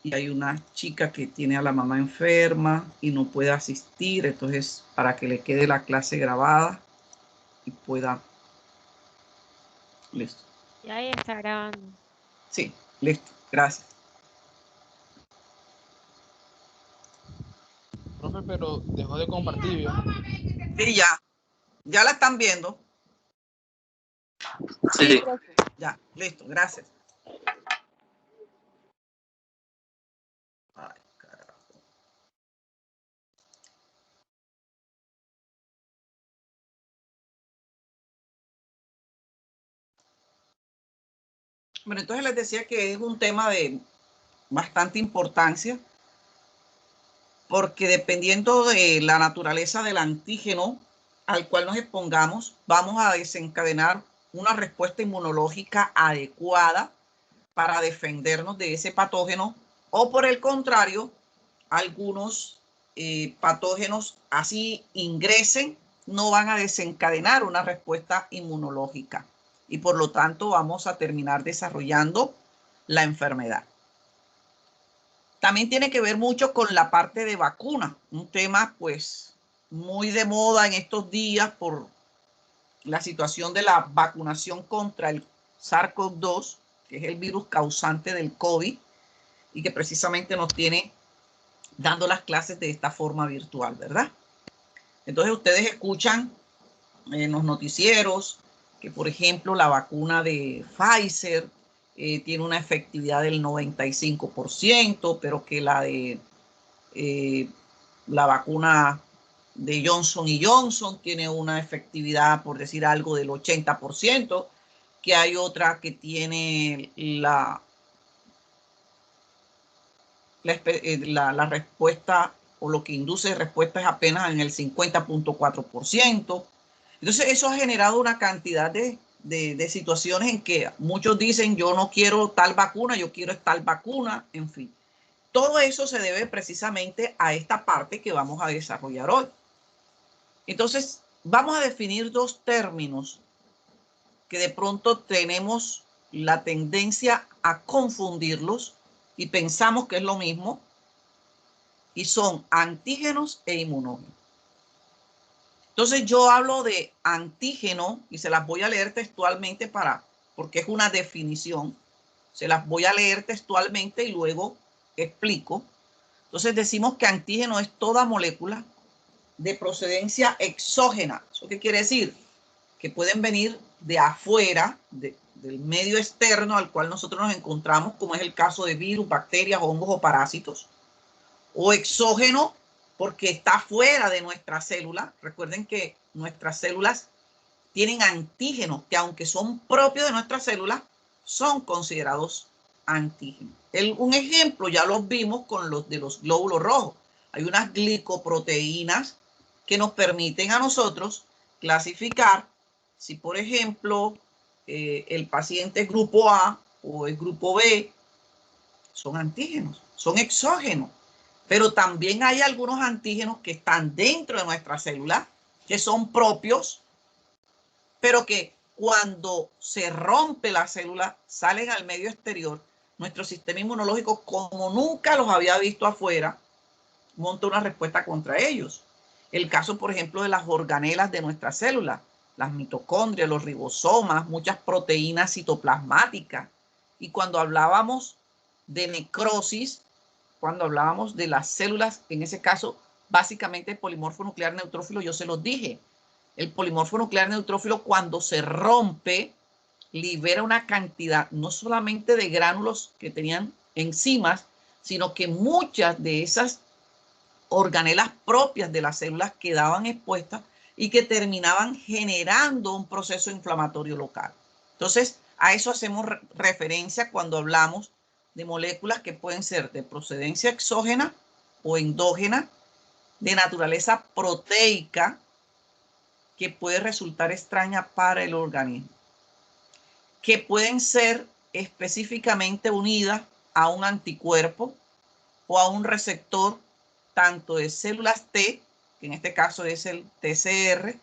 y hay una chica que tiene a la mamá enferma y no puede asistir, entonces para que le quede la clase grabada y pueda. Listo. Ya ahí está grabando. Sí, listo, gracias. Profe, pero dejó de compartir, ¿vio? Sí, ya la están viendo. Sí. Ya, listo, gracias. Ay, carajo. Bueno, entonces les decía que es un tema de bastante importancia, porque dependiendo de la naturaleza del antígeno al cual nos expongamos, vamos a desencadenar una respuesta inmunológica adecuada para defendernos de ese patógeno, o por el contrario, algunos patógenos así ingresen, no van a desencadenar una respuesta inmunológica y por lo tanto vamos a terminar desarrollando la enfermedad. También tiene que ver mucho con la parte de vacuna, un tema pues muy de moda en estos días por la situación de la vacunación contra el SARS-CoV-2, que es el virus causante del COVID y que precisamente nos tiene dando las clases de esta forma virtual, ¿verdad? Entonces ustedes escuchan en los noticieros que, por ejemplo, la vacuna de Pfizer tiene una efectividad del 95%, pero que la de la vacuna de Johnson & Johnson tiene una efectividad, por decir algo, del 80%, que hay otra que tiene la respuesta o lo que induce respuesta es apenas en el 50.4%. Entonces eso ha generado una cantidad de situaciones en que muchos dicen yo no quiero tal vacuna, yo quiero tal vacuna, en fin. Todo eso se debe precisamente a esta parte que vamos a desarrollar hoy. Entonces vamos a definir dos términos que de pronto tenemos la tendencia a confundirlos y pensamos que es lo mismo, y son antígenos e inmunógenos. Entonces yo hablo de antígeno y se las voy a leer textualmente porque es una definición. Se las voy a leer textualmente y luego explico. Entonces decimos que antígeno es toda molécula de procedencia exógena. ¿Eso qué quiere decir? Que pueden venir de afuera, del medio externo al cual nosotros nos encontramos, como es el caso de virus, bacterias, hongos o parásitos. O exógeno, porque está fuera de nuestra célula. Recuerden que nuestras células tienen antígenos que, aunque son propios de nuestras células, son considerados antígenos. Un ejemplo ya los vimos con los de los glóbulos rojos. Hay unas glicoproteínas que nos permiten a nosotros clasificar si, por ejemplo, el paciente es grupo A o es grupo B. Son antígenos, son exógenos. Pero también hay algunos antígenos que están dentro de nuestra célula, que son propios, pero que cuando se rompe la célula, salen al medio exterior. Nuestro sistema inmunológico, como nunca los había visto afuera, monta una respuesta contra ellos. El caso, por ejemplo, de las organelas de nuestra célula, las mitocondrias, los ribosomas, muchas proteínas citoplasmáticas. Y cuando hablábamos de necrosis, cuando hablábamos de las células, en ese caso, básicamente el polimorfo nuclear neutrófilo, yo se los dije. El polimorfo nuclear neutrófilo, cuando se rompe, libera una cantidad no solamente de gránulos que tenían enzimas, sino que muchas de esas organelas propias de las células quedaban expuestas y que terminaban generando un proceso inflamatorio local. Entonces, a eso hacemos referencia cuando hablamos de moléculas que pueden ser de procedencia exógena o endógena, de naturaleza proteica, que puede resultar extraña para el organismo, que pueden ser específicamente unidas a un anticuerpo o a un receptor tanto de células T, que en este caso es el TCR,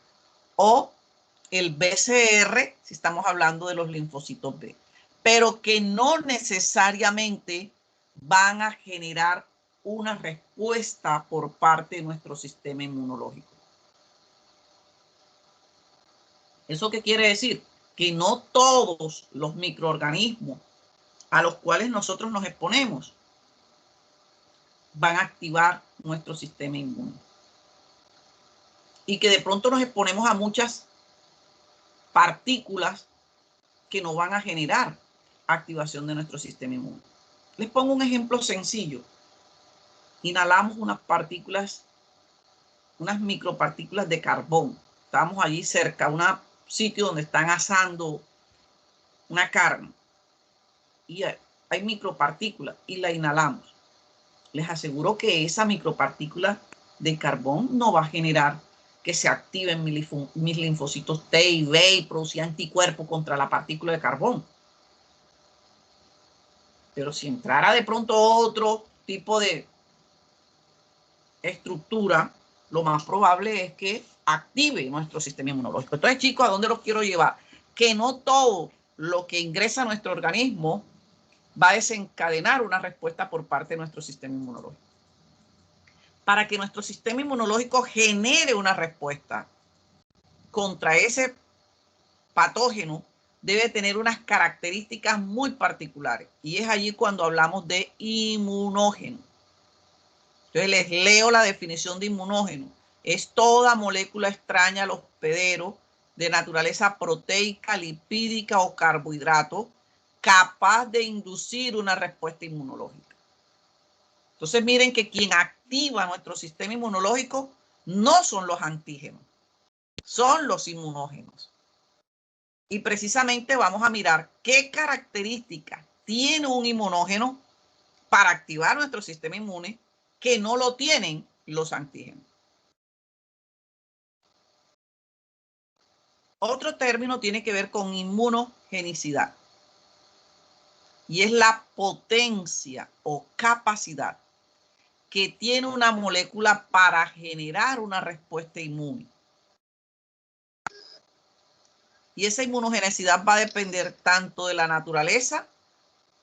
o el BCR, si estamos hablando de los linfocitos B, pero que no necesariamente van a generar una respuesta por parte de nuestro sistema inmunológico. ¿Eso qué quiere decir? Que no todos los microorganismos a los cuales nosotros nos exponemos van a activar nuestro sistema inmune. Y que de pronto nos exponemos a muchas partículas que no van a generar activación de nuestro sistema inmune. Les pongo un ejemplo sencillo. Inhalamos unas partículas, unas micropartículas de carbón. Estamos allí cerca, un sitio donde están asando una carne. Y hay micropartículas y la inhalamos. Les aseguro que esa micropartícula de carbón no va a generar que se activen mis linfocitos T y B y producir anticuerpos contra la partícula de carbón. Pero si entrara de pronto otro tipo de estructura, lo más probable es que active nuestro sistema inmunológico. Entonces, chicos, ¿a dónde los quiero llevar? Que no todo lo que ingresa a nuestro organismo va a desencadenar una respuesta por parte de nuestro sistema inmunológico. Para que nuestro sistema inmunológico genere una respuesta contra ese patógeno, debe tener unas características muy particulares. Y es allí cuando hablamos de inmunógeno. Entonces les leo la definición de inmunógeno. Es toda molécula extraña al hospedero de naturaleza proteica, lipídica o carbohidrato capaz de inducir una respuesta inmunológica. Entonces miren que quien activa nuestro sistema inmunológico no son los antígenos, son los inmunógenos. Y precisamente vamos a mirar qué características tiene un inmunógeno para activar nuestro sistema inmune que no lo tienen los antígenos. Otro término tiene que ver con inmunogenicidad. Y es la potencia o capacidad que tiene una molécula para generar una respuesta inmune. Y esa inmunogenicidad va a depender tanto de la naturaleza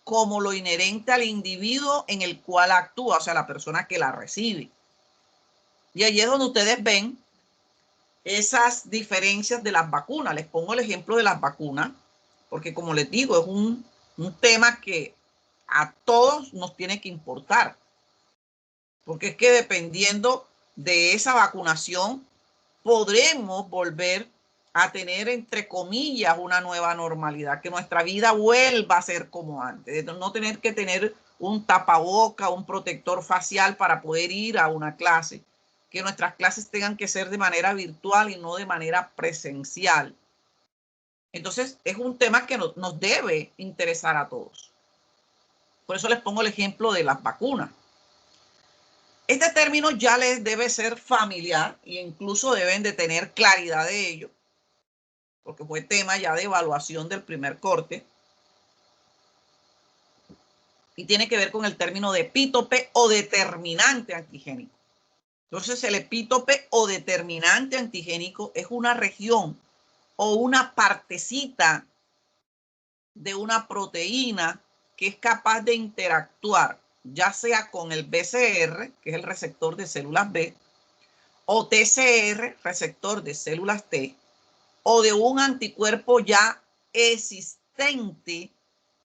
como lo inherente al individuo en el cual actúa, o sea, la persona que la recibe. Y allí es donde ustedes ven esas diferencias de las vacunas. Les pongo el ejemplo de las vacunas, porque como les digo, es un tema que a todos nos tiene que importar. Porque es que dependiendo de esa vacunación, podremos volver a tener, entre comillas, una nueva normalidad, que nuestra vida vuelva a ser como antes, de no tener que tener un tapaboca, un protector facial para poder ir a una clase, que nuestras clases tengan que ser de manera virtual y no de manera presencial. Entonces, es un tema que nos debe interesar a todos. Por eso les pongo el ejemplo de las vacunas. Este término ya les debe ser familiar e incluso deben de tener claridad de ello, porque fue tema ya de evaluación del primer corte. Y tiene que ver con el término de epítope o determinante antigénico. Entonces, el epítope o determinante antigénico es una región o una partecita de una proteína que es capaz de interactuar, ya sea con el BCR, que es el receptor de células B, o TCR, receptor de células T, o de un anticuerpo ya existente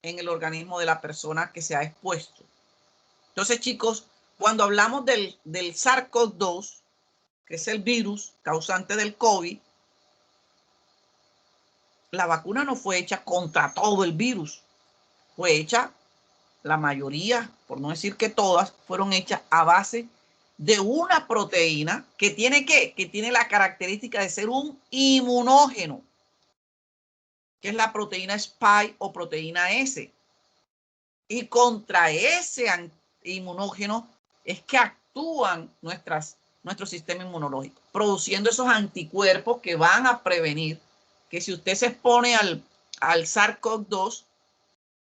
en el organismo de la persona que se ha expuesto. Entonces, chicos, cuando hablamos del SARS-CoV-2, que es el virus causante del COVID, la vacuna no fue hecha contra todo el virus. Fue hecha, la mayoría, por no decir que todas, fueron hechas a base de una proteína que tiene ¿qué? Que tiene la característica de ser un inmunógeno, que es la proteína Spike o proteína S. Y contra ese inmunógeno es que actúan nuestro sistema inmunológico, produciendo esos anticuerpos que van a prevenir que si usted se expone al SARS-CoV-2,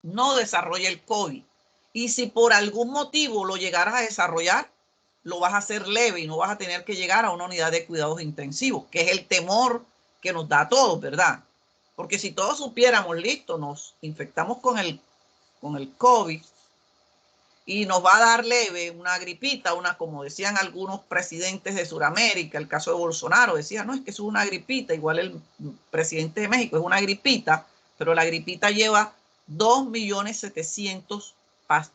no desarrolle el COVID. Y si por algún motivo lo llegaras a desarrollar, lo vas a hacer leve y no vas a tener que llegar a una unidad de cuidados intensivos, que es el temor que nos da a todos, ¿verdad? Porque si todos supiéramos, listo, nos infectamos con el COVID y nos va a dar leve, una gripita, como decían algunos presidentes de Sudamérica, el caso de Bolsonaro, decía, no, es que es una gripita, igual el presidente de México, es una gripita, pero la gripita lleva 2.700.000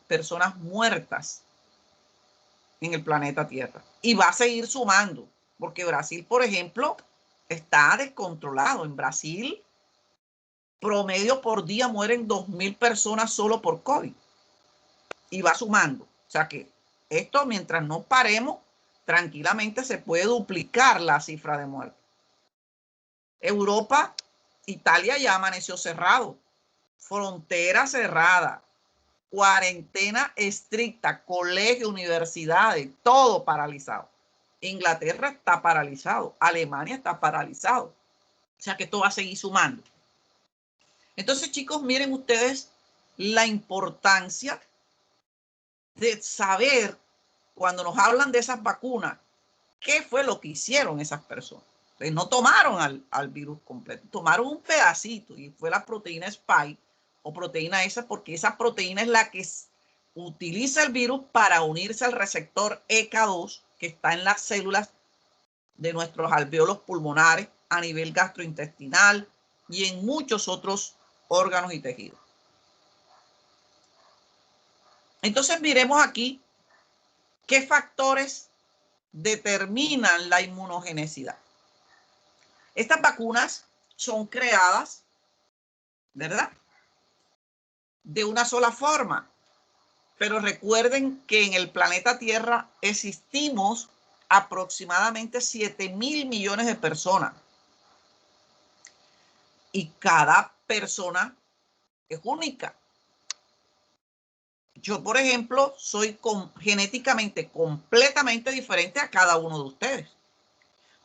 personas muertas en el planeta Tierra. Y va a seguir sumando, porque Brasil, por ejemplo, está descontrolado. En Brasil, promedio por día mueren 2.000 personas solo por COVID. Y va sumando. O sea que esto, mientras no paremos, tranquilamente se puede duplicar la cifra de muertes. Europa, Italia ya amaneció cerrado. Frontera cerrada. Cuarentena estricta. Colegios, universidades, todo paralizado. Inglaterra está paralizado. Alemania está paralizado. O sea que esto va a seguir sumando. Entonces, chicos, miren ustedes la importancia de saber, cuando nos hablan de esas vacunas, qué fue lo que hicieron esas personas. Entonces, no tomaron al virus completo, tomaron un pedacito y fue la proteína Spike o proteína esa, porque esa proteína es la que utiliza el virus para unirse al receptor ECA2 que está en las células de nuestros alvéolos pulmonares, a nivel gastrointestinal y en muchos otros órganos y tejidos. Entonces miremos aquí qué factores determinan la inmunogenicidad. Estas vacunas son creadas, ¿verdad?, de una sola forma. Pero recuerden que en el planeta Tierra existimos aproximadamente 7.000 millones de personas. Y cada persona es única. Yo, por ejemplo, soy genéticamente completamente diferente a cada uno de ustedes.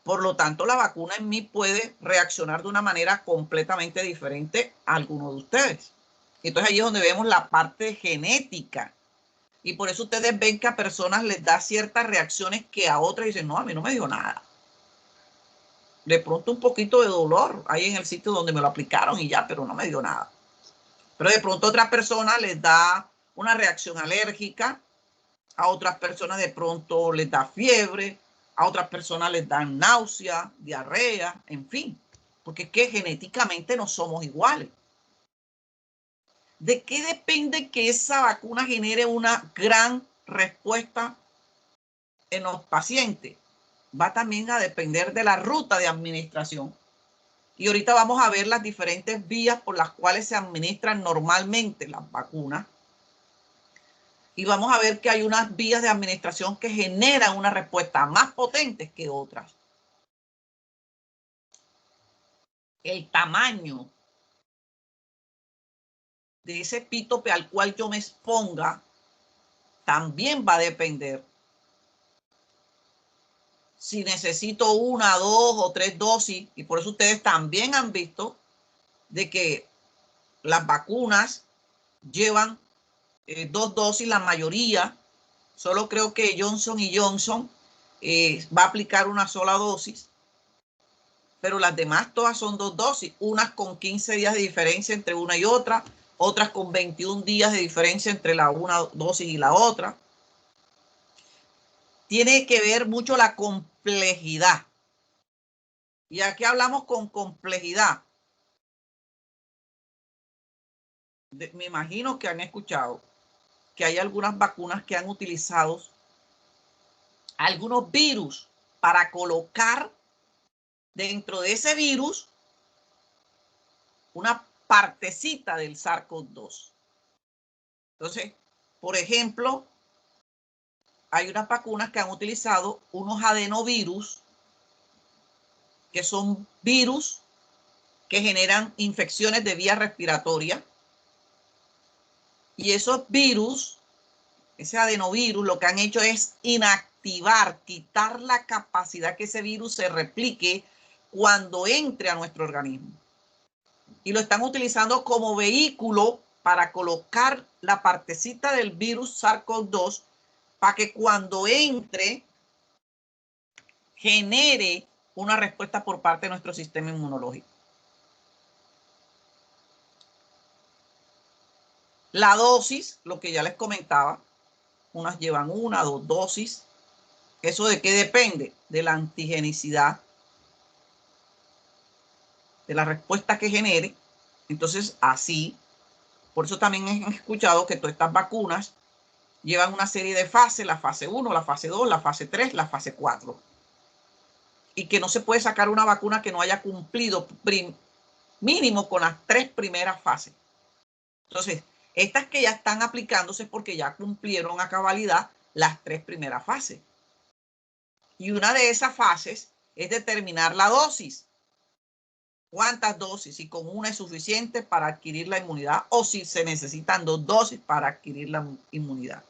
Por lo tanto, la vacuna en mí puede reaccionar de una manera completamente diferente a alguno de ustedes. Entonces, ahí es donde vemos la parte genética. Y por eso ustedes ven que a personas les da ciertas reacciones que a otras dicen, no, a mí no me dio nada. De pronto un poquito de dolor ahí en el sitio donde me lo aplicaron y ya, pero no me dio nada. Pero de pronto a otras personas les da una reacción alérgica, a otras personas de pronto les da fiebre, a otras personas les dan náusea, diarrea, en fin, porque es que genéticamente no somos iguales. ¿De qué depende que esa vacuna genere una gran respuesta en los pacientes? Va también a depender de la ruta de administración. Y ahorita vamos a ver las diferentes vías por las cuales se administran normalmente las vacunas. Y vamos a ver que hay unas vías de administración que generan una respuesta más potentes que otras. El tamaño de ese epítope al cual yo me exponga también va a depender si necesito 1, 2 o 3 dosis. Y por eso ustedes también han visto de que las vacunas llevan 2 dosis, la mayoría. Solo creo que Johnson & Johnson va a aplicar una sola dosis, pero las demás todas son 2 dosis, unas con 15 días de diferencia entre una y otra, otras con 21 días de diferencia entre una dosis y la otra. Tiene que ver mucho la complejidad. Y aquí hablamos con complejidad. Me imagino que han escuchado que hay algunas vacunas que han utilizado algunos virus para colocar dentro de ese virus una partecita del SARS-CoV-2. Entonces, por ejemplo, hay unas vacunas que han utilizado unos adenovirus, que son virus que generan infecciones de vías respiratorias. Y esos virus, ese adenovirus, lo que han hecho es inactivar, quitar la capacidad que ese virus se replique cuando entre a nuestro organismo. Y lo están utilizando como vehículo para colocar la partecita del virus SARS-CoV-2 para que cuando entre genere una respuesta por parte de nuestro sistema inmunológico. La dosis, lo que ya les comentaba, unas llevan 1 o 2 dosis. ¿Eso de qué depende? De la antigenicidad, de la respuesta que genere. Entonces, así, por eso también he escuchado que todas estas vacunas llevan una serie de fases, la fase 1, la fase 2, la fase 3, la fase 4. Y que no se puede sacar una vacuna que no haya cumplido mínimo con las 3 primeras fases. Entonces, estas que ya están aplicándose es porque ya cumplieron a cabalidad las 3 primeras fases. Y una de esas fases es determinar la dosis. ¿Cuántas dosis? Si con una es suficiente para adquirir la inmunidad o si se necesitan 2 dosis para adquirir la inmunidad.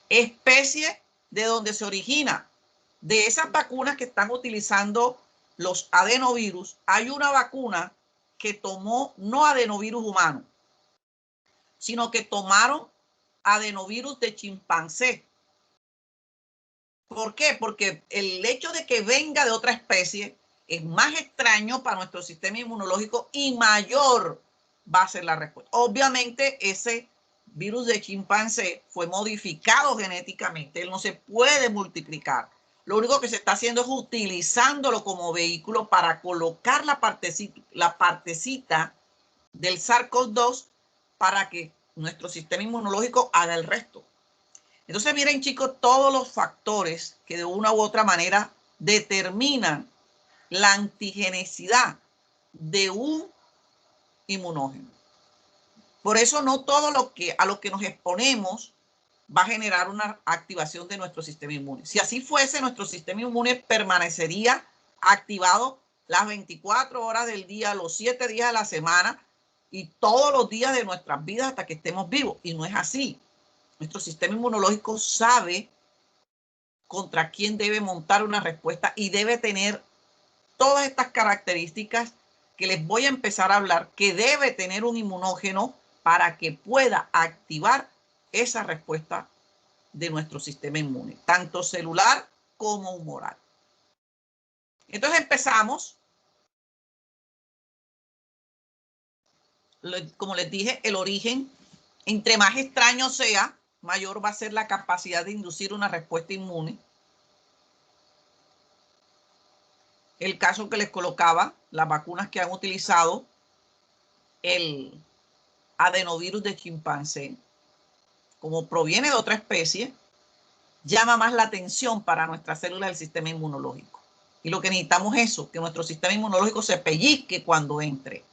Especie de donde se origina. De esas vacunas que están utilizando los adenovirus, hay una vacuna que tomó no adenovirus humano, sino que tomaron adenovirus de chimpancé. ¿Por qué? Porque el hecho de que venga de otra especie es más extraño para nuestro sistema inmunológico y mayor va a ser la respuesta. Obviamente ese virus de chimpancé fue modificado genéticamente, él no se puede multiplicar. Lo único que se está haciendo es utilizándolo como vehículo para colocar la partecita del SARS-CoV-2 para que nuestro sistema inmunológico haga el resto. Entonces, miren, chicos, todos los factores que de una u otra manera determinan la antigenicidad de un inmunógeno. Por eso no todo a lo que nos exponemos va a generar una activación de nuestro sistema inmune. Si así fuese, nuestro sistema inmune permanecería activado las 24 horas del día, los 7 días de la semana y todos los días de nuestras vidas hasta que estemos vivos. Y no es así. Nuestro sistema inmunológico sabe contra quién debe montar una respuesta y debe tener todas estas características que les voy a empezar a hablar, que debe tener un inmunógeno para que pueda activar esa respuesta de nuestro sistema inmune, tanto celular como humoral. Entonces empezamos. Como les dije, el origen, entre más extraño sea, mayor va a ser la capacidad de inducir una respuesta inmune. El caso que les colocaba, las vacunas que han utilizado el adenovirus de chimpancé, como proviene de otra especie, llama más la atención para nuestras células del sistema inmunológico. Y lo que necesitamos es eso, que nuestro sistema inmunológico se pellizque cuando entre.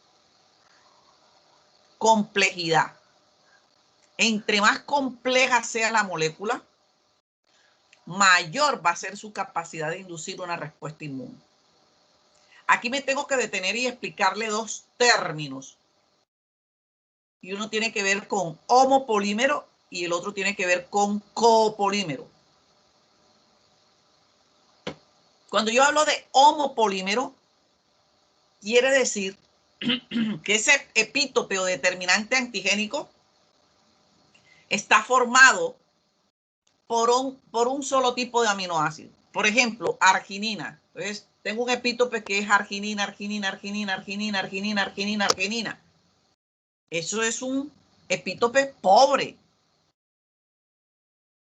Complejidad. Entre más compleja sea la molécula, mayor va a ser su capacidad de inducir una respuesta inmune. Aquí me tengo que detener y explicarle 2 términos. Y uno tiene que ver con homopolímero y el otro tiene que ver con copolímero. Cuando yo hablo de homopolímero, quiere decir que ese epítope o determinante antigénico está formado por un solo tipo de aminoácido. Por ejemplo, arginina. Entonces, tengo un epítope que es arginina, arginina, arginina, arginina, arginina, arginina, arginina. Eso es un epítope pobre,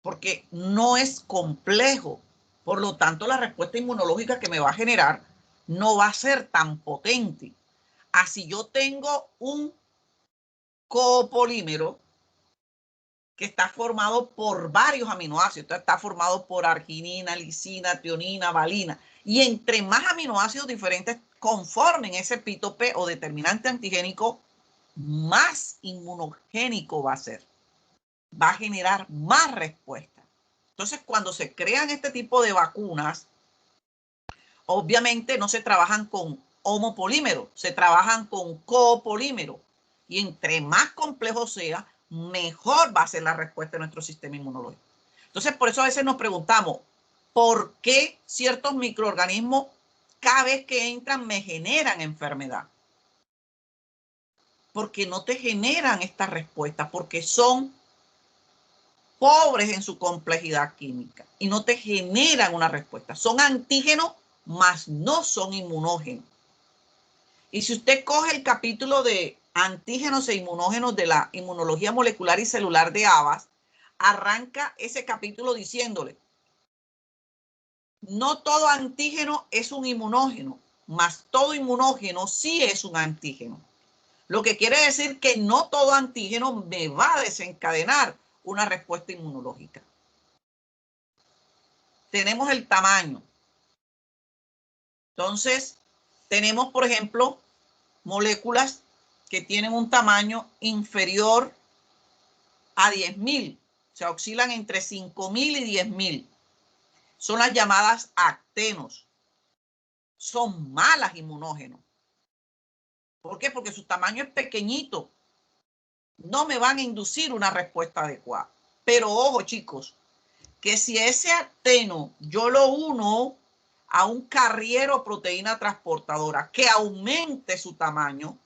porque no es complejo. Por lo tanto, la respuesta inmunológica que me va a generar no va a ser tan potente. Así yo tengo un copolímero que está formado por varios aminoácidos. Está formado por arginina, lisina, tionina, valina. Y entre más aminoácidos diferentes conformen ese epítope o determinante antigénico, más inmunogénico va a ser. Va a generar más respuesta. Entonces, cuando se crean este tipo de vacunas, obviamente no se trabajan con homopolímero, se trabajan con copolímero. Y entre más complejo sea, mejor va a ser la respuesta de nuestro sistema inmunológico. Entonces, por eso a veces nos preguntamos, ¿por qué ciertos microorganismos cada vez que entran me generan enfermedad? Porque no te generan esta respuesta, porque son pobres en su complejidad química y no te generan una respuesta. Son antígenos, mas no son inmunógenos. Y si usted coge el capítulo de antígenos e inmunógenos de la inmunología molecular y celular de Havas, arranca ese capítulo diciéndole, no todo antígeno es un inmunógeno, mas todo inmunógeno sí es un antígeno. Lo que quiere decir que no todo antígeno me va a desencadenar una respuesta inmunológica. Tenemos el tamaño. Entonces, tenemos, por ejemplo, moléculas que tienen un tamaño inferior a 10.000. O sea, oscilan entre 5.000 y 10.000. Son las llamadas actenos. Son malas inmunógenos. ¿Por qué? Porque su tamaño es pequeñito. No me van a inducir una respuesta adecuada. Pero ojo, chicos, que si ese acteno yo lo uno a un carrier o proteína transportadora que aumente su tamaño,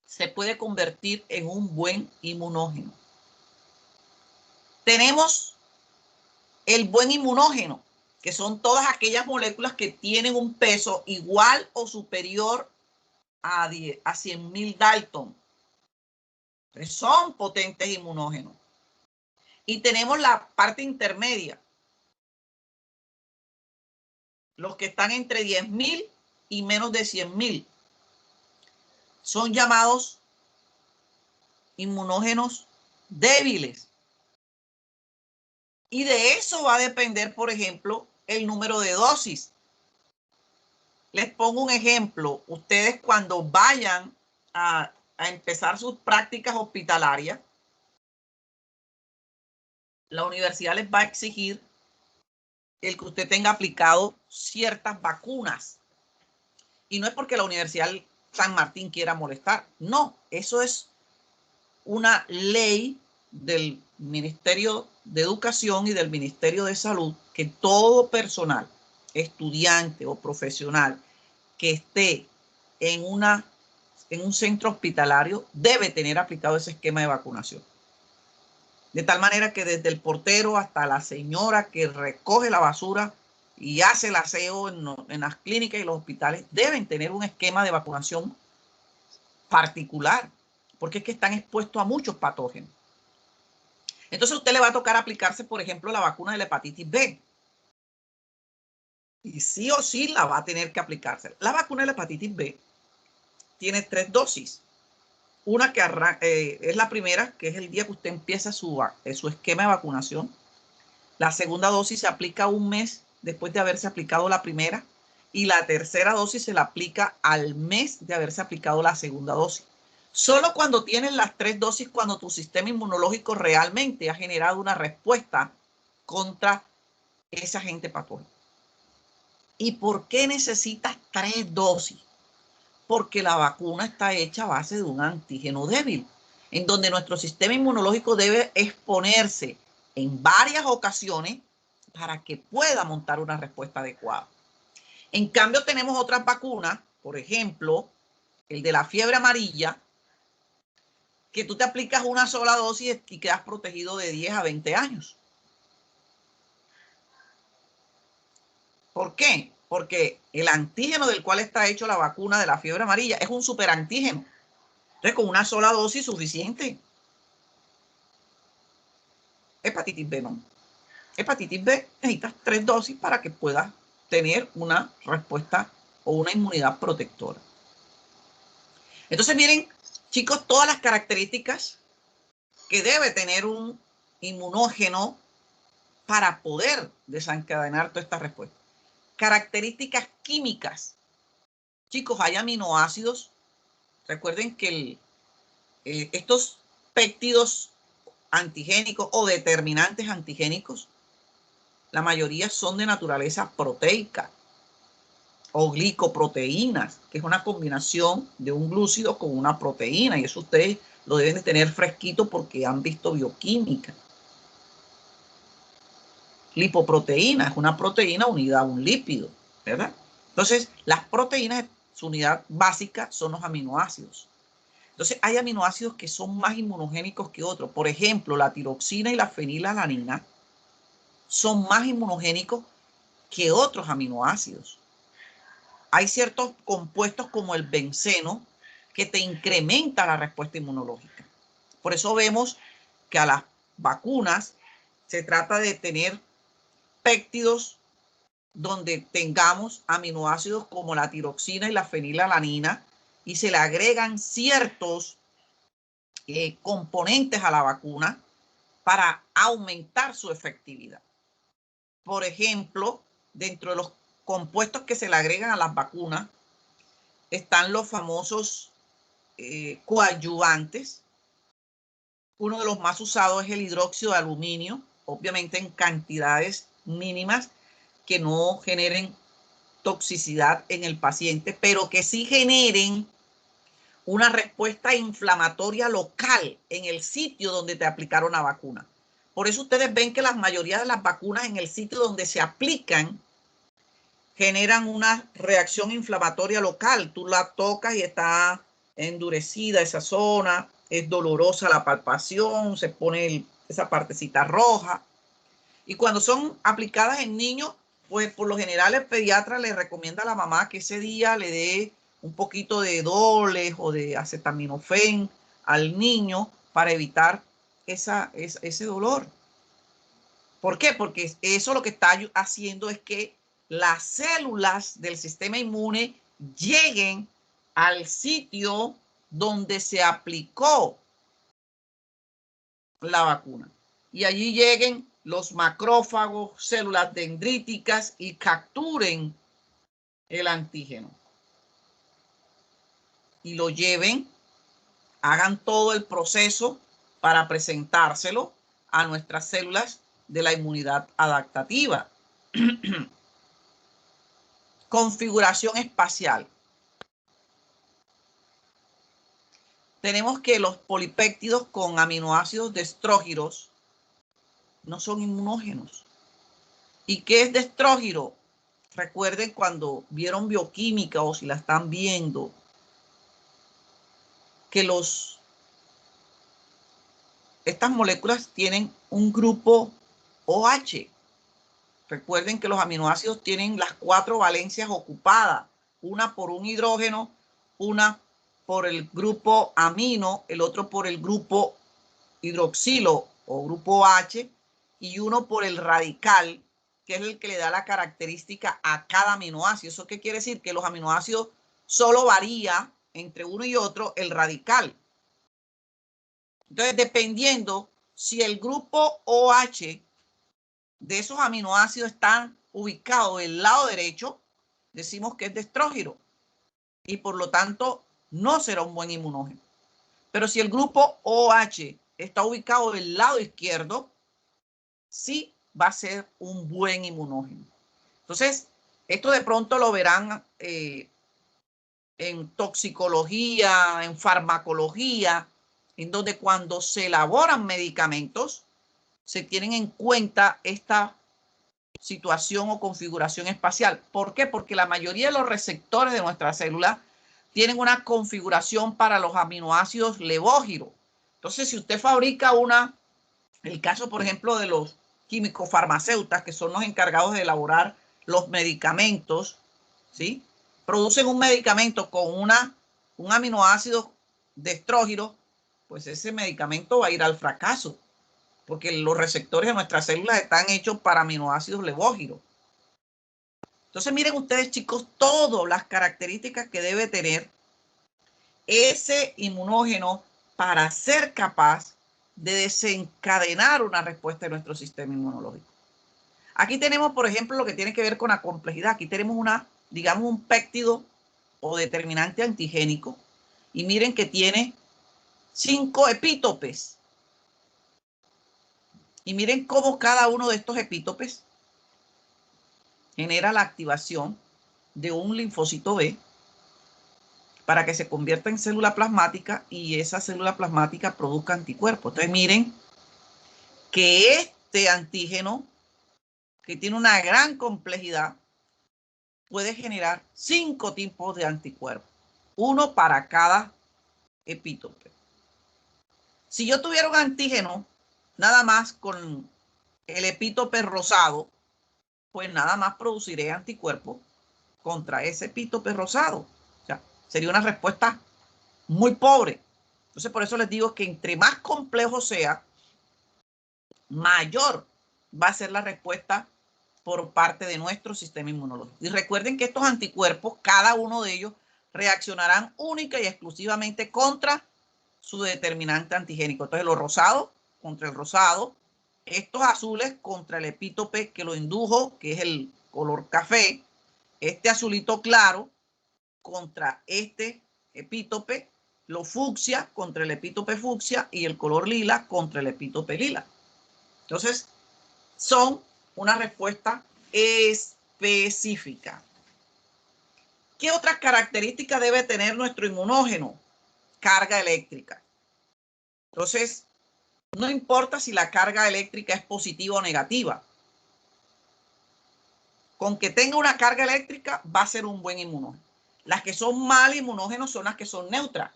se puede convertir en un buen inmunógeno. Tenemos el buen inmunógeno, que son todas aquellas moléculas que tienen un peso igual o superior a 100.000 Dalton. Entonces, son potentes inmunógenos. Y tenemos la parte intermedia, los que están entre 10.000 y menos de 100.000. Son llamados inmunógenos débiles. Y de eso va a depender, por ejemplo, el número de dosis. Les pongo un ejemplo. Ustedes cuando vayan a empezar sus prácticas hospitalarias, la universidad les va a exigir el que usted tenga aplicado ciertas vacunas. Y no es porque la Universidad San Martín quiera molestar. No, eso es una ley del Ministerio de Educación y del Ministerio de Salud, que todo personal, estudiante o profesional que esté en un centro hospitalario debe tener aplicado ese esquema de vacunación. De tal manera que desde el portero hasta la señora que recoge la basura y hace el aseo en las clínicas y los hospitales deben tener un esquema de vacunación particular, porque es que están expuestos a muchos patógenos. Entonces a usted le va a tocar aplicarse, por ejemplo, la vacuna de la hepatitis B. Y sí o sí la va a tener que aplicarse. La vacuna de la hepatitis B tiene 3 dosis. Una que es la primera, que es el día que usted empieza su esquema de vacunación. La segunda dosis se aplica un mes después de haberse aplicado la primera. Y la tercera dosis se la aplica al mes de haberse aplicado la segunda dosis. Solo cuando tienes las 3 dosis, cuando tu sistema inmunológico realmente ha generado una respuesta contra ese agente patógeno. ¿Y por qué necesitas 3 dosis? Porque la vacuna está hecha a base de un antígeno débil, en donde nuestro sistema inmunológico debe exponerse en varias ocasiones para que pueda montar una respuesta adecuada. En cambio, tenemos otras vacunas, por ejemplo, el de la fiebre amarilla, que tú te aplicas una sola dosis y quedas protegido de 10 a 20 años. ¿Por qué? Porque el antígeno del cual está hecho la vacuna de la fiebre amarilla es un superantígeno. Entonces, con una sola dosis suficiente. Hepatitis B no. Hepatitis B necesitas 3 dosis para que puedas tener una respuesta o una inmunidad protectora. Entonces, miren, chicos, todas las características que debe tener un inmunógeno para poder desencadenar toda esta respuesta. Características químicas. Chicos, hay aminoácidos. Recuerden que estos péptidos antigénicos o determinantes antigénicos, la mayoría son de naturaleza proteica o glicoproteínas, que es una combinación de un glúcido con una proteína. Y eso ustedes lo deben de tener fresquito porque han visto bioquímica. Lipoproteína es una proteína unida a un lípido, ¿verdad? Entonces, las proteínas, su unidad básica son los aminoácidos. Entonces, hay aminoácidos que son más inmunogénicos que otros. Por ejemplo, la tiroxina y la fenilalanina son más inmunogénicos que otros aminoácidos. Hay ciertos compuestos como el benceno que te incrementa la respuesta inmunológica. Por eso vemos que a las vacunas se trata de tener péptidos donde tengamos aminoácidos como la tiroxina y la fenilalanina y se le agregan ciertos componentes a la vacuna para aumentar su efectividad. Por ejemplo, dentro de los compuestos que se le agregan a las vacunas están los famosos coadyuvantes. Uno de los más usados es el hidróxido de aluminio, obviamente en cantidades mínimas que no generen toxicidad en el paciente, pero que sí generen una respuesta inflamatoria local en el sitio donde te aplicaron la vacuna. Por eso ustedes ven que la mayoría de las vacunas en el sitio donde se aplican generan una reacción inflamatoria local. Tú la tocas y está endurecida esa zona, es dolorosa la palpación, se pone esa partecita roja. Y cuando son aplicadas en niños, pues por lo general el pediatra le recomienda a la mamá que ese día le dé un poquito de Dolex o de acetaminofén al niño para evitar ese dolor. ¿Por qué? Porque eso lo que está haciendo es que las células del sistema inmune lleguen al sitio donde se aplicó la vacuna. Y allí lleguen los macrófagos, células dendríticas y capturen el antígeno. Y lo lleven, hagan todo el proceso para presentárselo a nuestras células de la inmunidad adaptativa. Configuración espacial. Tenemos que los polipéptidos con aminoácidos destrógiros no son inmunógenos. ¿Y qué es destrógiro? Recuerden cuando vieron bioquímica o si la están viendo, que estas moléculas tienen un grupo OH. Recuerden que los aminoácidos tienen las 4 valencias ocupadas, una por un hidrógeno, una por el grupo amino, el otro por el grupo hidroxilo o grupo OH y uno por el radical, que es el que le da la característica a cada aminoácido. ¿Eso qué quiere decir? Que los aminoácidos solo varía entre uno y otro el radical. Entonces, dependiendo si el grupo OH de esos aminoácidos están ubicados del lado derecho, decimos que es destrógiro y por lo tanto no será un buen inmunógeno. Pero si el grupo OH está ubicado del lado izquierdo, sí va a ser un buen inmunógeno. Entonces, esto de pronto lo verán en toxicología, en farmacología, en donde cuando se elaboran medicamentos, se tienen en cuenta esta situación o configuración espacial. ¿Por qué? Porque la mayoría de los receptores de nuestra célula tienen una configuración para los aminoácidos levógiros. Entonces, si usted fabrica el caso, por ejemplo, de los químicos farmacéuticos, que son los encargados de elaborar los medicamentos, ¿sí? Producen un medicamento con un aminoácido destrógiro, pues ese medicamento va a ir al fracaso, porque los receptores de nuestras células están hechos para aminoácidos levógiros. Entonces, miren ustedes, chicos, todas las características que debe tener ese inmunógeno para ser capaz de desencadenar una respuesta de nuestro sistema inmunológico. Aquí tenemos, por ejemplo, lo que tiene que ver con la complejidad. Aquí tenemos digamos, un péptido o determinante antigénico. Y miren que tiene 5 epítopes. Y miren cómo cada uno de estos epítopes genera la activación de un linfocito B para que se convierta en célula plasmática y esa célula plasmática produzca anticuerpos. Entonces miren que este antígeno, que tiene una gran complejidad, puede generar 5 tipos de anticuerpos, uno para cada epítope. Si yo tuviera un antígeno nada más con el epítope rosado, pues nada más produciré anticuerpos contra ese epítope rosado. O sea, sería una respuesta muy pobre. Entonces, por eso les digo que entre más complejo sea, mayor va a ser la respuesta por parte de nuestro sistema inmunológico. Y recuerden que estos anticuerpos, cada uno de ellos, reaccionarán única y exclusivamente contra su determinante antigénico. Entonces, los rosados contra el rosado, estos azules contra el epítope que lo indujo, que es el color café, este azulito claro contra este epítope, lo fucsia contra el epítope fucsia y el color lila contra el epítope lila. Entonces, son una respuesta específica. ¿Qué otras características debe tener nuestro inmunógeno? Carga eléctrica. Entonces, no importa si la carga eléctrica es positiva o negativa. Con que tenga una carga eléctrica va a ser un buen inmunógeno. Las que son mal inmunógenos son las que son neutras.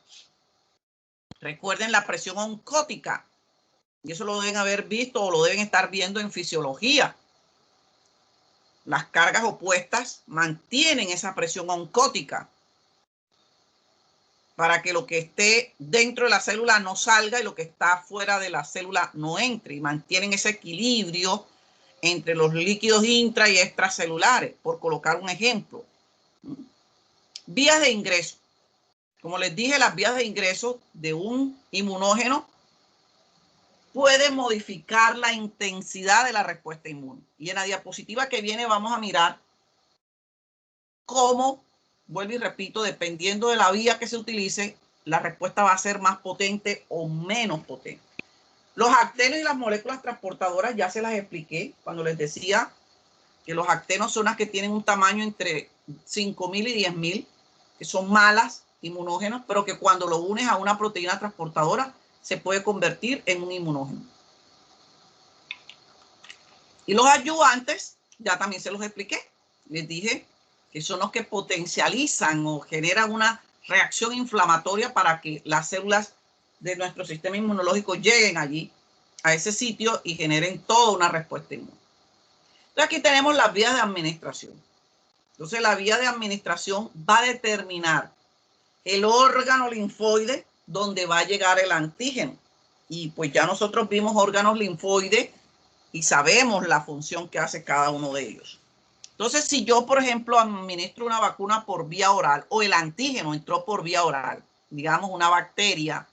Recuerden la presión oncótica. Y eso lo deben haber visto o lo deben estar viendo en fisiología. Las cargas opuestas mantienen esa presión oncótica para que lo que esté dentro de la célula no salga y lo que está fuera de la célula no entre, y mantienen ese equilibrio entre los líquidos intra y extracelulares, por colocar un ejemplo. Vías de ingreso. Como les dije, las vías de ingreso de un inmunógeno pueden modificar la intensidad de la respuesta inmune. Y en la diapositiva que viene vamos a mirar cómo, vuelvo y repito, dependiendo de la vía que se utilice, la respuesta va a ser más potente o menos potente. Los actenos y las moléculas transportadoras ya se las expliqué cuando les decía que los actenos son las que tienen un tamaño entre 5.000 y 10.000, que son malas inmunógenos, pero que cuando lo unes a una proteína transportadora se puede convertir en un inmunógeno. Y los ayudantes, ya también se los expliqué. Les dije que son los que potencializan o generan una reacción inflamatoria para que las células de nuestro sistema inmunológico lleguen allí, a ese sitio, y generen toda una respuesta inmune. Entonces aquí tenemos las vías de administración. Entonces la vía de administración va a determinar el órgano linfoide donde va a llegar el antígeno. Y pues ya nosotros vimos órganos linfoides y sabemos la función que hace cada uno de ellos. Entonces, si yo, por ejemplo, administro una vacuna por vía oral o el antígeno entró por vía oral, digamos una bacteria,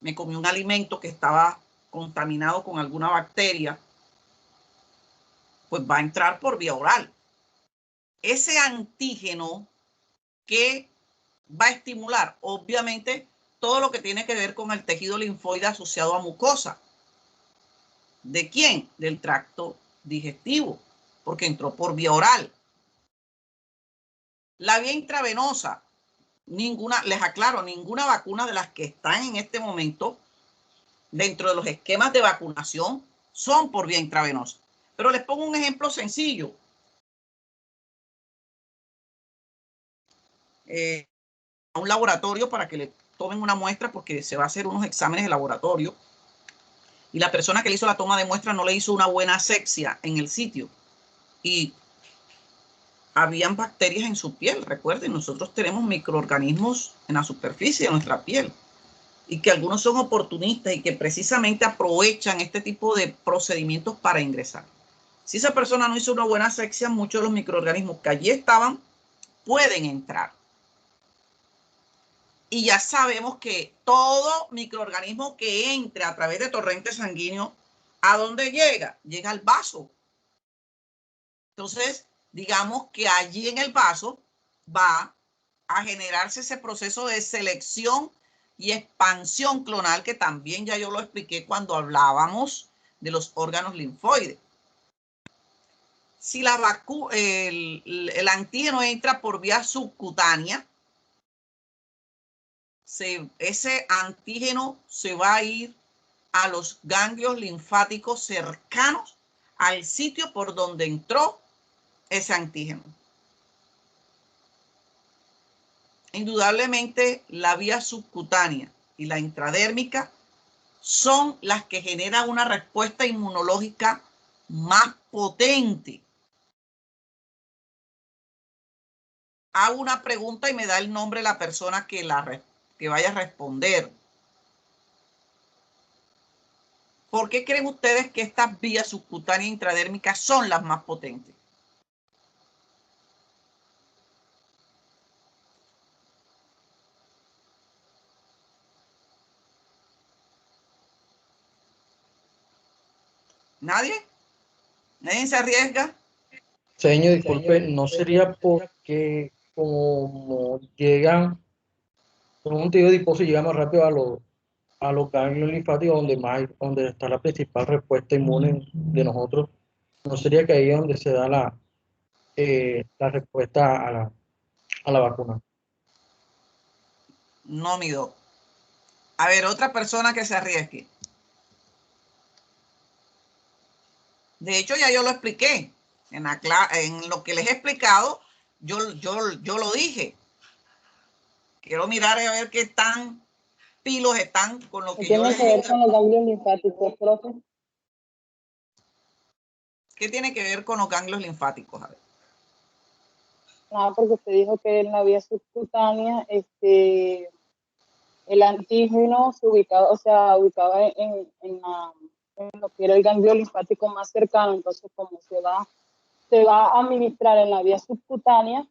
me comí un alimento que estaba contaminado con alguna bacteria, pues va a entrar por vía oral. Ese antígeno que va a estimular, obviamente, todo lo que tiene que ver con el tejido linfoide asociado a mucosa. ¿De quién? Del tracto digestivo, porque entró por vía oral. La vía intravenosa, ninguna, les aclaro, ninguna vacuna de las que están en este momento dentro de los esquemas de vacunación son por vía intravenosa. Pero les pongo un ejemplo sencillo. A un laboratorio para que le tomen una muestra, porque se va a hacer unos exámenes de laboratorio, y la persona que le hizo la toma de muestra no le hizo una buena asepsia en el sitio y habían bacterias en su piel. Recuerden, nosotros tenemos microorganismos en la superficie de nuestra piel y que algunos son oportunistas y que precisamente aprovechan este tipo de procedimientos para ingresar. Si esa persona no hizo una buena asepsia, muchos de los microorganismos que allí estaban pueden entrar. Y ya sabemos que todo microorganismo que entre a través de torrente sanguíneo, ¿a dónde llega? Llega al vaso. Entonces, digamos que allí en el vaso va a generarse ese proceso de selección y expansión clonal, que también ya yo lo expliqué cuando hablábamos de los órganos linfoides. Si el antígeno entra por vía subcutánea, ese antígeno se va a ir a los ganglios linfáticos cercanos al sitio por donde entró ese antígeno. Indudablemente la vía subcutánea y la intradérmica son las que generan una respuesta inmunológica más potente. Hago una pregunta y me da el nombre de la persona que vaya a responder. ¿Por qué creen ustedes que estas vías subcutáneas intradérmicas son las más potentes? ¿Nadie? ¿Nadie se arriesga? Señor, disculpe, ¿no sería porque como llegan, con un tejido adiposo llega más rápido a los ganglios linfáticos donde está la principal respuesta inmune de nosotros? ¿No sería que ahí es donde se da la respuesta a la vacuna? No, mi doc. A ver, otra persona que se arriesgue. De hecho, ya yo lo expliqué. En lo que les he explicado, yo lo dije. Quiero mirar a ver qué tan pilos están con lo que yo les ¿Qué tiene que ver digo. con los ganglios linfáticos, profe? ¿Qué tiene que ver con los ganglios linfáticos? A ver. Nada, porque usted dijo que en la vía subcutánea, el antígeno se ubicaba, ubicaba en lo que era el ganglio linfático más cercano. Entonces, como se va a administrar en la vía subcutánea,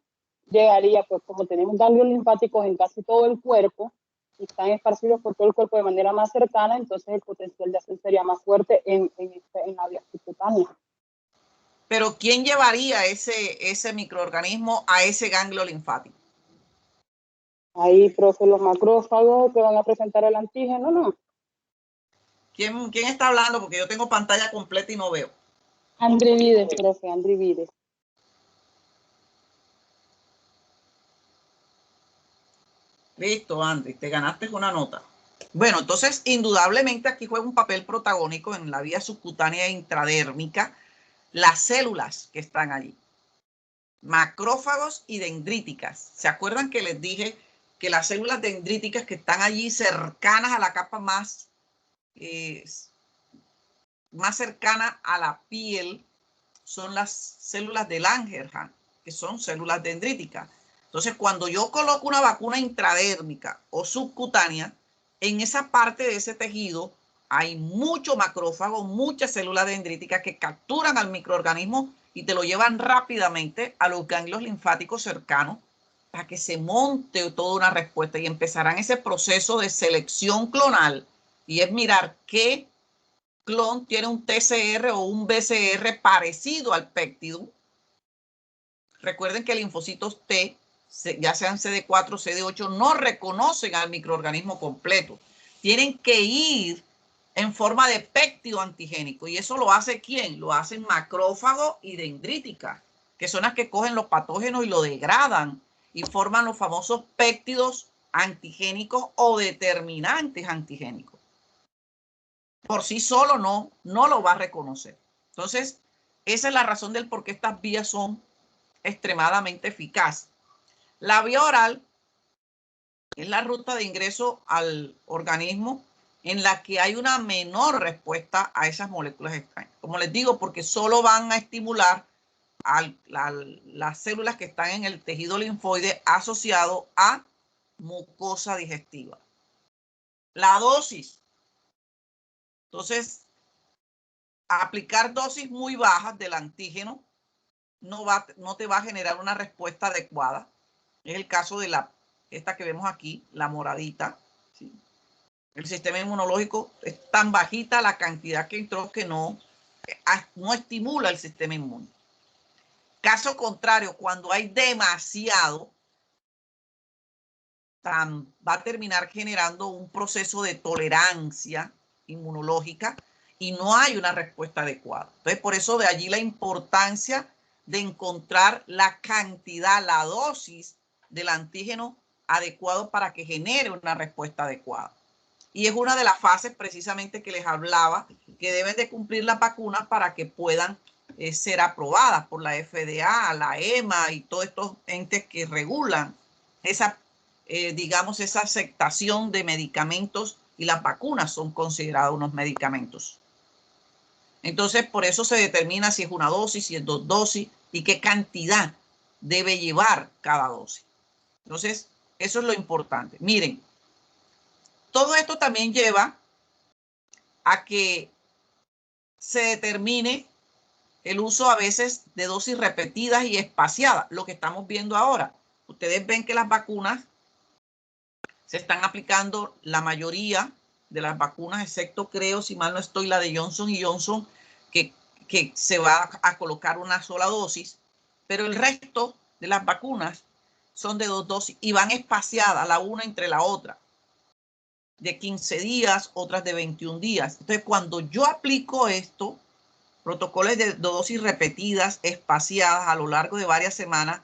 llegaría, pues como tenemos ganglios linfáticos en casi todo el cuerpo y están esparcidos por todo el cuerpo de manera más cercana, entonces el potencial de acción sería más fuerte en la vía subcutánea. Pero ¿quién llevaría ese microorganismo a ese ganglio linfático? Ahí, profe, los macrófagos que van a presentar el antígeno, ¿no? ¿Quién está hablando? Porque yo tengo pantalla completa y no veo. Andri Vides, profe, Andri Vides. Listo, Andri, te ganaste una nota. Bueno, entonces, indudablemente aquí juega un papel protagónico en la vía subcutánea intradérmica las células que están allí. Macrófagos y dendríticas. ¿Se acuerdan que les dije que las células dendríticas que están allí cercanas a la capa más cercana a la piel son las células de Langerhans, que son células dendríticas? Entonces, cuando yo coloco una vacuna intradérmica o subcutánea, en esa parte de ese tejido hay mucho macrófago, muchas células dendríticas que capturan al microorganismo y te lo llevan rápidamente a los ganglios linfáticos cercanos para que se monte toda una respuesta y empezarán ese proceso de selección clonal, y es mirar qué clon tiene un TCR o un BCR parecido al péptido. Recuerden que linfocitos T, ya sean CD4 o CD8, no reconocen al microorganismo completo. Tienen que ir en forma de péptido antigénico. ¿Y eso lo hace quién? Lo hacen macrófago y dendrítica, que son las que cogen los patógenos y lo degradan y forman los famosos péptidos antigénicos o determinantes antigénicos. Por sí solo no lo va a reconocer. Entonces, esa es la razón del por qué estas vías son extremadamente eficaces. La vía oral es la ruta de ingreso al organismo en la que hay una menor respuesta a esas moléculas extrañas. Como les digo, porque solo van a estimular las células que están en el tejido linfoide asociado a mucosa digestiva. La dosis. Entonces, aplicar dosis muy bajas del antígeno no te va a generar una respuesta adecuada. Es el caso de esta que vemos aquí, la moradita. ¿Sí? El sistema inmunológico es tan bajita la cantidad que entró que no estimula el sistema inmune. Caso contrario, cuando hay demasiado, va a terminar generando un proceso de tolerancia inmunológica y no hay una respuesta adecuada. Entonces, por eso de allí la importancia de encontrar la cantidad, la dosis del antígeno adecuado para que genere una respuesta adecuada. Y es una de las fases precisamente que les hablaba, que deben de cumplir las vacunas para que puedan ser aprobadas por la FDA, la EMA y todos estos entes que regulan esa, digamos, esa aceptación de medicamentos, y las vacunas son consideradas unos medicamentos. Entonces, por eso se determina si es una dosis, si es 2 dosis y qué cantidad debe llevar cada dosis. Entonces, eso es lo importante. Miren, todo esto también lleva a que se determine el uso a veces de dosis repetidas y espaciadas, lo que estamos viendo ahora. Ustedes ven que las vacunas se están aplicando, la mayoría de las vacunas, excepto creo, si mal no estoy, la de Johnson & Johnson, que se va a colocar una sola dosis, pero el resto de las vacunas son de 2 dosis y van espaciadas la una entre la otra, de 15 días, otras de 21 días. Entonces, cuando yo aplico esto, protocolos de dosis repetidas, espaciadas a lo largo de varias semanas,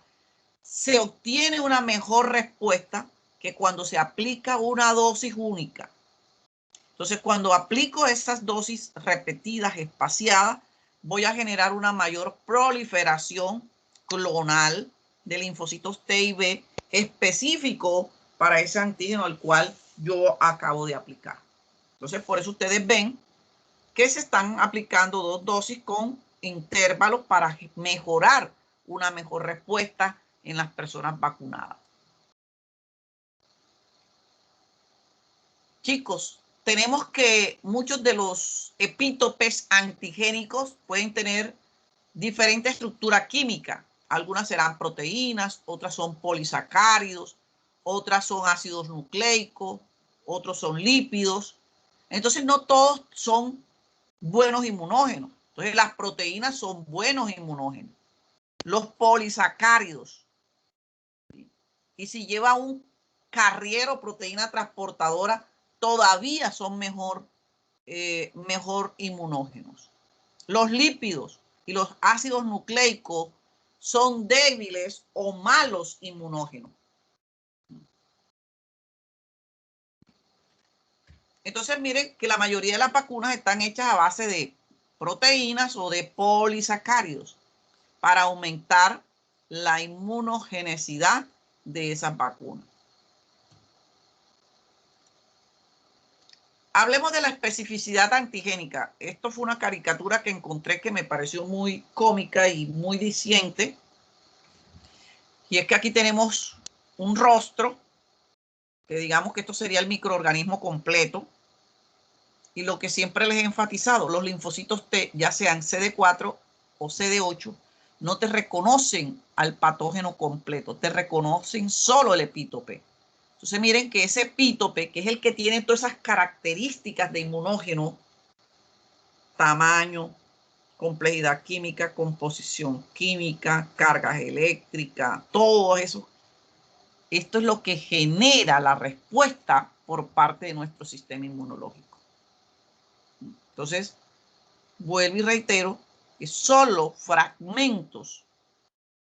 se obtiene una mejor respuesta que cuando se aplica una dosis única. Entonces, cuando aplico esas dosis repetidas, espaciadas, voy a generar una mayor proliferación clonal de linfocitos T y B específico para ese antígeno al cual yo acabo de aplicar. Entonces, por eso ustedes ven que se están aplicando 2 dosis con intervalos para mejorar una mejor respuesta en las personas vacunadas. Chicos, tenemos que muchos de los epítopes antigénicos pueden tener diferente estructura química. Algunas serán proteínas, otras son polisacáridos, otras son ácidos nucleicos, otros son lípidos. Entonces, no todos son buenos inmunógenos. Entonces, las proteínas son buenos inmunógenos. Los polisacáridos. Y si lleva un carrier o proteína transportadora, todavía son mejor inmunógenos. Los lípidos y los ácidos nucleicos son débiles o malos inmunógenos. Entonces, miren que la mayoría de las vacunas están hechas a base de proteínas o de polisacáridos para aumentar la inmunogenicidad de esas vacunas. Hablemos de la especificidad antigénica. Esto fue una caricatura que encontré que me pareció muy cómica y muy diciente. Y es que aquí tenemos un rostro, que digamos que esto sería el microorganismo completo. Y lo que siempre les he enfatizado, los linfocitos T, ya sean CD4 o CD8, no te reconocen al patógeno completo, te reconocen solo el epítope. Entonces miren que ese epítope, que es el que tiene todas esas características de inmunógeno, tamaño, complejidad química, composición química, cargas eléctricas, todo eso, esto es lo que genera la respuesta por parte de nuestro sistema inmunológico. Entonces, vuelvo y reitero que solo fragmentos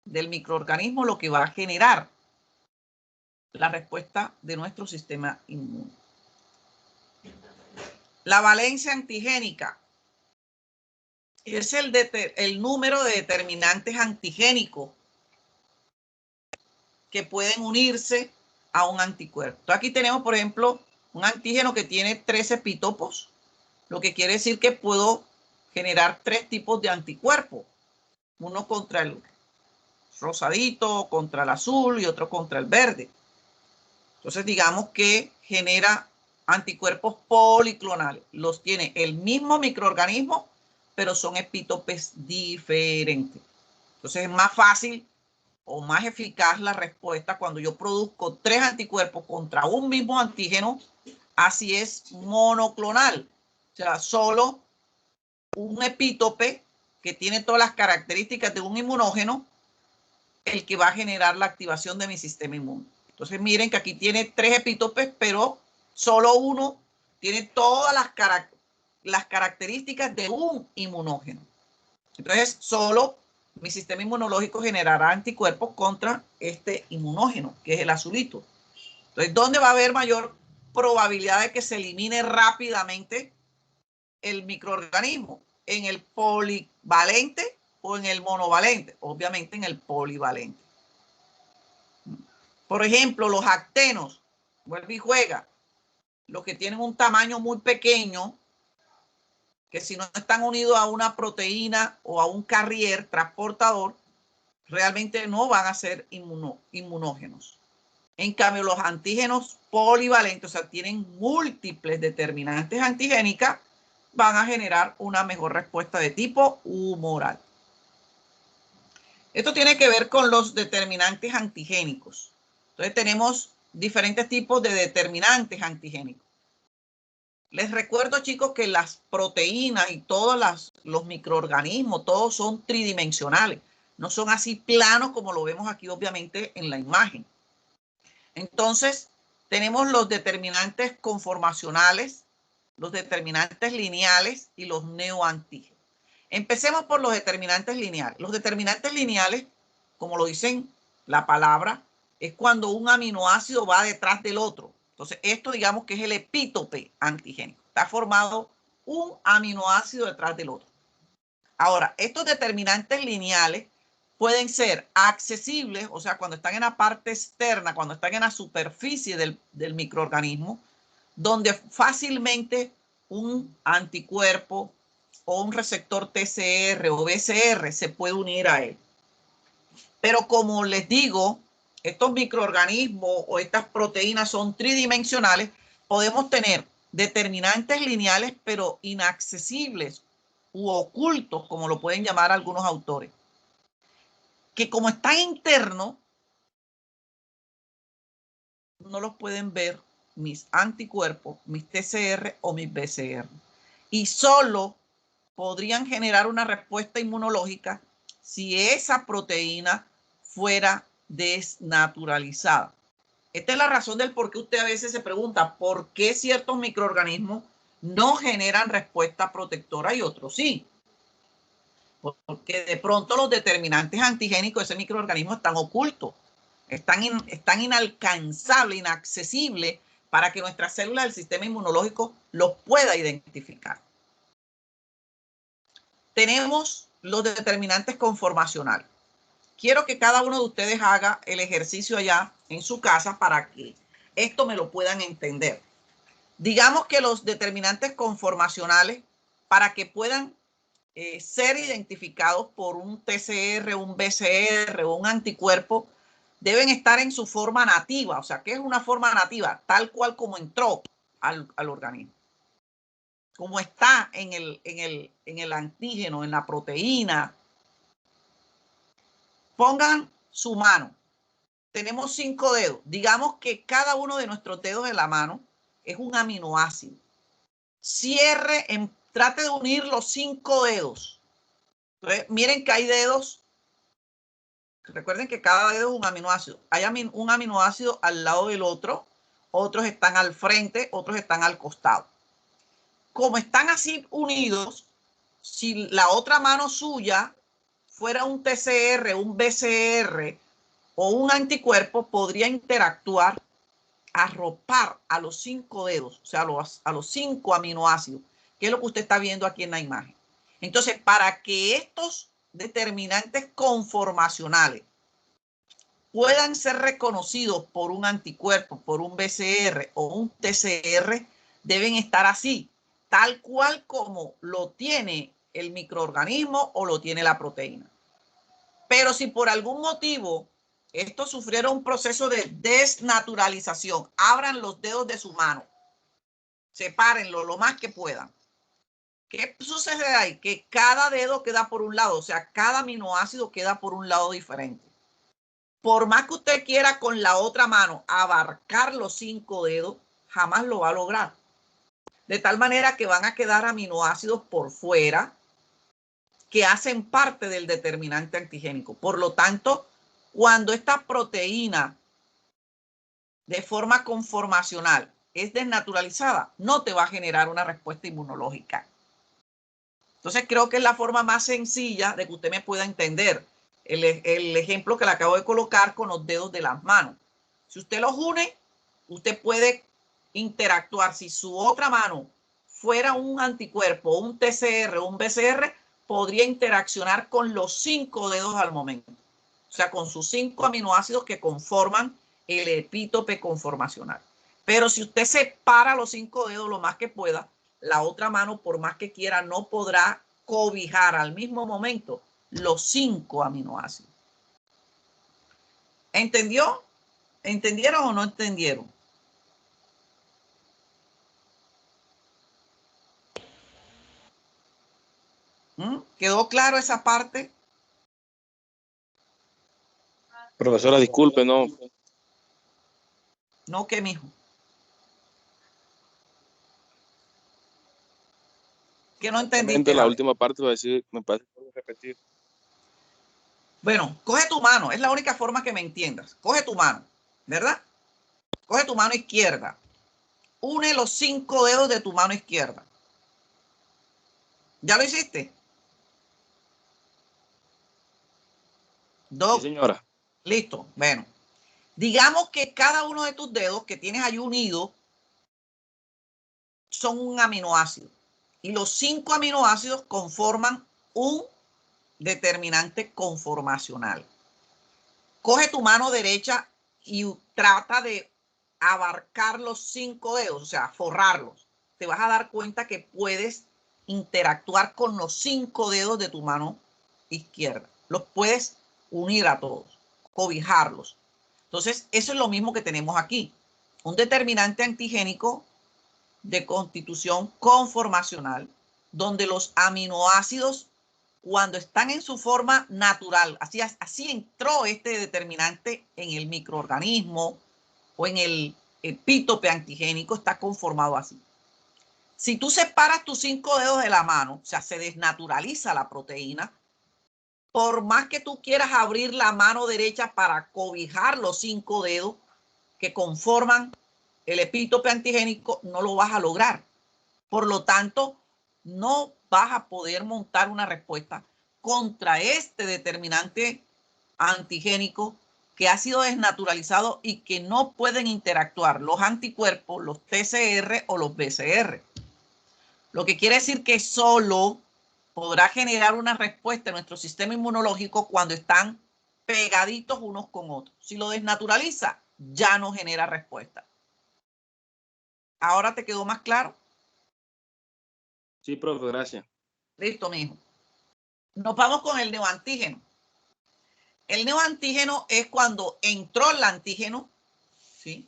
del microorganismo lo que va a generar la respuesta de nuestro sistema inmune. La valencia antigénica es el número de determinantes antigénicos que pueden unirse a un anticuerpo. Entonces aquí tenemos, por ejemplo, un antígeno que tiene 3 epítopos, lo que quiere decir que puedo generar 3 tipos de anticuerpos. Uno contra el rosadito, contra el azul y otro contra el verde. Entonces, digamos que genera anticuerpos policlonales. Los tiene el mismo microorganismo, pero son epítopes diferentes. Entonces, es más fácil o más eficaz la respuesta cuando yo produzco 3 anticuerpos contra un mismo antígeno. Así es monoclonal. O sea, solo un epítope que tiene todas las características de un inmunógeno, el que va a generar la activación de mi sistema inmune. Entonces miren que aquí tiene 3 epítopes, pero solo uno tiene todas las características de un inmunógeno. Entonces solo mi sistema inmunológico generará anticuerpos contra este inmunógeno, que es el azulito. Entonces, ¿dónde va a haber mayor probabilidad de que se elimine rápidamente el microorganismo? ¿En el polivalente o en el monovalente? Obviamente en el polivalente. Por ejemplo, los actenos, vuelve y juega, los que tienen un tamaño muy pequeño, que si no están unidos a una proteína o a un carrier transportador, realmente no van a ser inmunógenos. En cambio, los antígenos polivalentes, o sea, tienen múltiples determinantes antigénicas, van a generar una mejor respuesta de tipo humoral. Esto tiene que ver con los determinantes antigénicos. Entonces tenemos diferentes tipos de determinantes antigénicos. Les recuerdo, chicos, que las proteínas y todos los microorganismos, todos son tridimensionales. No son así planos como lo vemos aquí, obviamente, en la imagen. Entonces, tenemos los determinantes conformacionales, los determinantes lineales y los neoantígenos. Empecemos por los determinantes lineales. Los determinantes lineales, como lo dicen la palabra, es cuando un aminoácido va detrás del otro. Entonces, esto digamos que es el epítope antigénico. Está formado un aminoácido detrás del otro. Ahora, estos determinantes lineales pueden ser accesibles, o sea, cuando están en la parte externa, cuando están en la superficie del microorganismo, donde fácilmente un anticuerpo o un receptor TCR o BCR se puede unir a él. Pero como les digo, estos microorganismos o estas proteínas son tridimensionales, podemos tener determinantes lineales pero inaccesibles u ocultos, como lo pueden llamar algunos autores, que como están internos, no los pueden ver mis anticuerpos, mis TCR o mis BCR. Y solo podrían generar una respuesta inmunológica si esa proteína fuera desnaturalizada. Esta es la razón del por qué usted a veces se pregunta por qué ciertos microorganismos no generan respuesta protectora y otros sí. Porque de pronto los determinantes antigénicos de ese microorganismo están ocultos, están inalcanzables, inaccesibles para que nuestras células del sistema inmunológico los pueda identificar. Tenemos los determinantes conformacionales. Quiero que cada uno de ustedes haga el ejercicio allá en su casa para que esto me lo puedan entender. Digamos que los determinantes conformacionales, para que puedan ser identificados por un TCR, un BCR o un anticuerpo, deben estar en su forma nativa. O sea, ¿qué es una forma nativa? Tal cual como entró al organismo. Como está en el antígeno, en la proteína. Pongan su mano. Tenemos 5 dedos. Digamos que cada uno de nuestros dedos de la mano es un aminoácido. Trate de unir los 5 dedos. Entonces, miren que hay dedos. Recuerden que cada dedo es un aminoácido. Hay un aminoácido al lado del otro. Otros están al frente, otros están al costado. Como están así unidos, si la otra mano suya fuera un TCR, un BCR o un anticuerpo, podría interactuar, arropar a los 5 dedos, o sea, a los 5 aminoácidos, que es lo que usted está viendo aquí en la imagen. Entonces, para que estos determinantes conformacionales puedan ser reconocidos por un anticuerpo, por un BCR o un TCR, deben estar así, tal cual como lo tiene el microorganismo o lo tiene la proteína. Pero si por algún motivo estos sufrieron un proceso de desnaturalización, abran los dedos de su mano, sepárenlo lo más que puedan. ¿Qué sucede ahí? Que cada dedo queda por un lado, o sea, cada aminoácido queda por un lado diferente. Por más que usted quiera con la otra mano abarcar los 5 dedos, jamás lo va a lograr. De tal manera que van a quedar aminoácidos por fuera que hacen parte del determinante antigénico. Por lo tanto, cuando esta proteína de forma conformacional es desnaturalizada, no te va a generar una respuesta inmunológica. Entonces creo que es la forma más sencilla de que usted me pueda entender el ejemplo que le acabo de colocar con los dedos de las manos. Si usted los une, usted puede interactuar. Si su otra mano fuera un anticuerpo, un TCR o un BCR, podría interaccionar con los 5 dedos al momento. O sea, con sus 5 aminoácidos que conforman el epítope conformacional. Pero si usted separa los 5 dedos lo más que pueda, la otra mano, por más que quiera, no podrá cobijar al mismo momento los 5 aminoácidos. ¿Entendió? ¿Entendieron o no entendieron? ¿Quedó claro esa parte? Profesora, disculpe, no. No, ¿qué, mijo? Que no entendiste. La última parte va a decir, me parece que puedo repetir. Bueno, coge tu mano, es la única forma que me entiendas. Coge tu mano, ¿verdad? Coge tu mano izquierda. Une los 5 dedos de tu mano izquierda. ¿Ya lo hiciste? Sí, señora. Listo. Bueno, digamos que cada uno de tus dedos que tienes ahí unido son un aminoácido. Y los 5 aminoácidos conforman un determinante conformacional. Coge tu mano derecha y trata de abarcar los 5 dedos, o sea, forrarlos. Te vas a dar cuenta que puedes interactuar con los 5 dedos de tu mano izquierda. Los puedes unir a todos, cobijarlos. Entonces, eso es lo mismo que tenemos aquí. Un determinante antigénico de constitución conformacional, donde los aminoácidos, cuando están en su forma natural, así entró este determinante en el microorganismo o en el epítope antigénico, está conformado así. Si tú separas tus 5 dedos de la mano, o sea, se desnaturaliza la proteína, por más que tú quieras abrir la mano derecha para cobijar los 5 dedos que conforman el epítope antigénico, no lo vas a lograr. Por lo tanto, no vas a poder montar una respuesta contra este determinante antigénico que ha sido desnaturalizado y que no pueden interactuar los anticuerpos, los TCR o los BCR. Lo que quiere decir que solo podrá generar una respuesta en nuestro sistema inmunológico cuando están pegaditos unos con otros. Si lo desnaturaliza, ya no genera respuesta. ¿Ahora te quedó más claro? Sí, profe, gracias. Listo, mijo. Nos vamos con el neoantígeno. El neoantígeno es cuando entró el antígeno, ¿sí?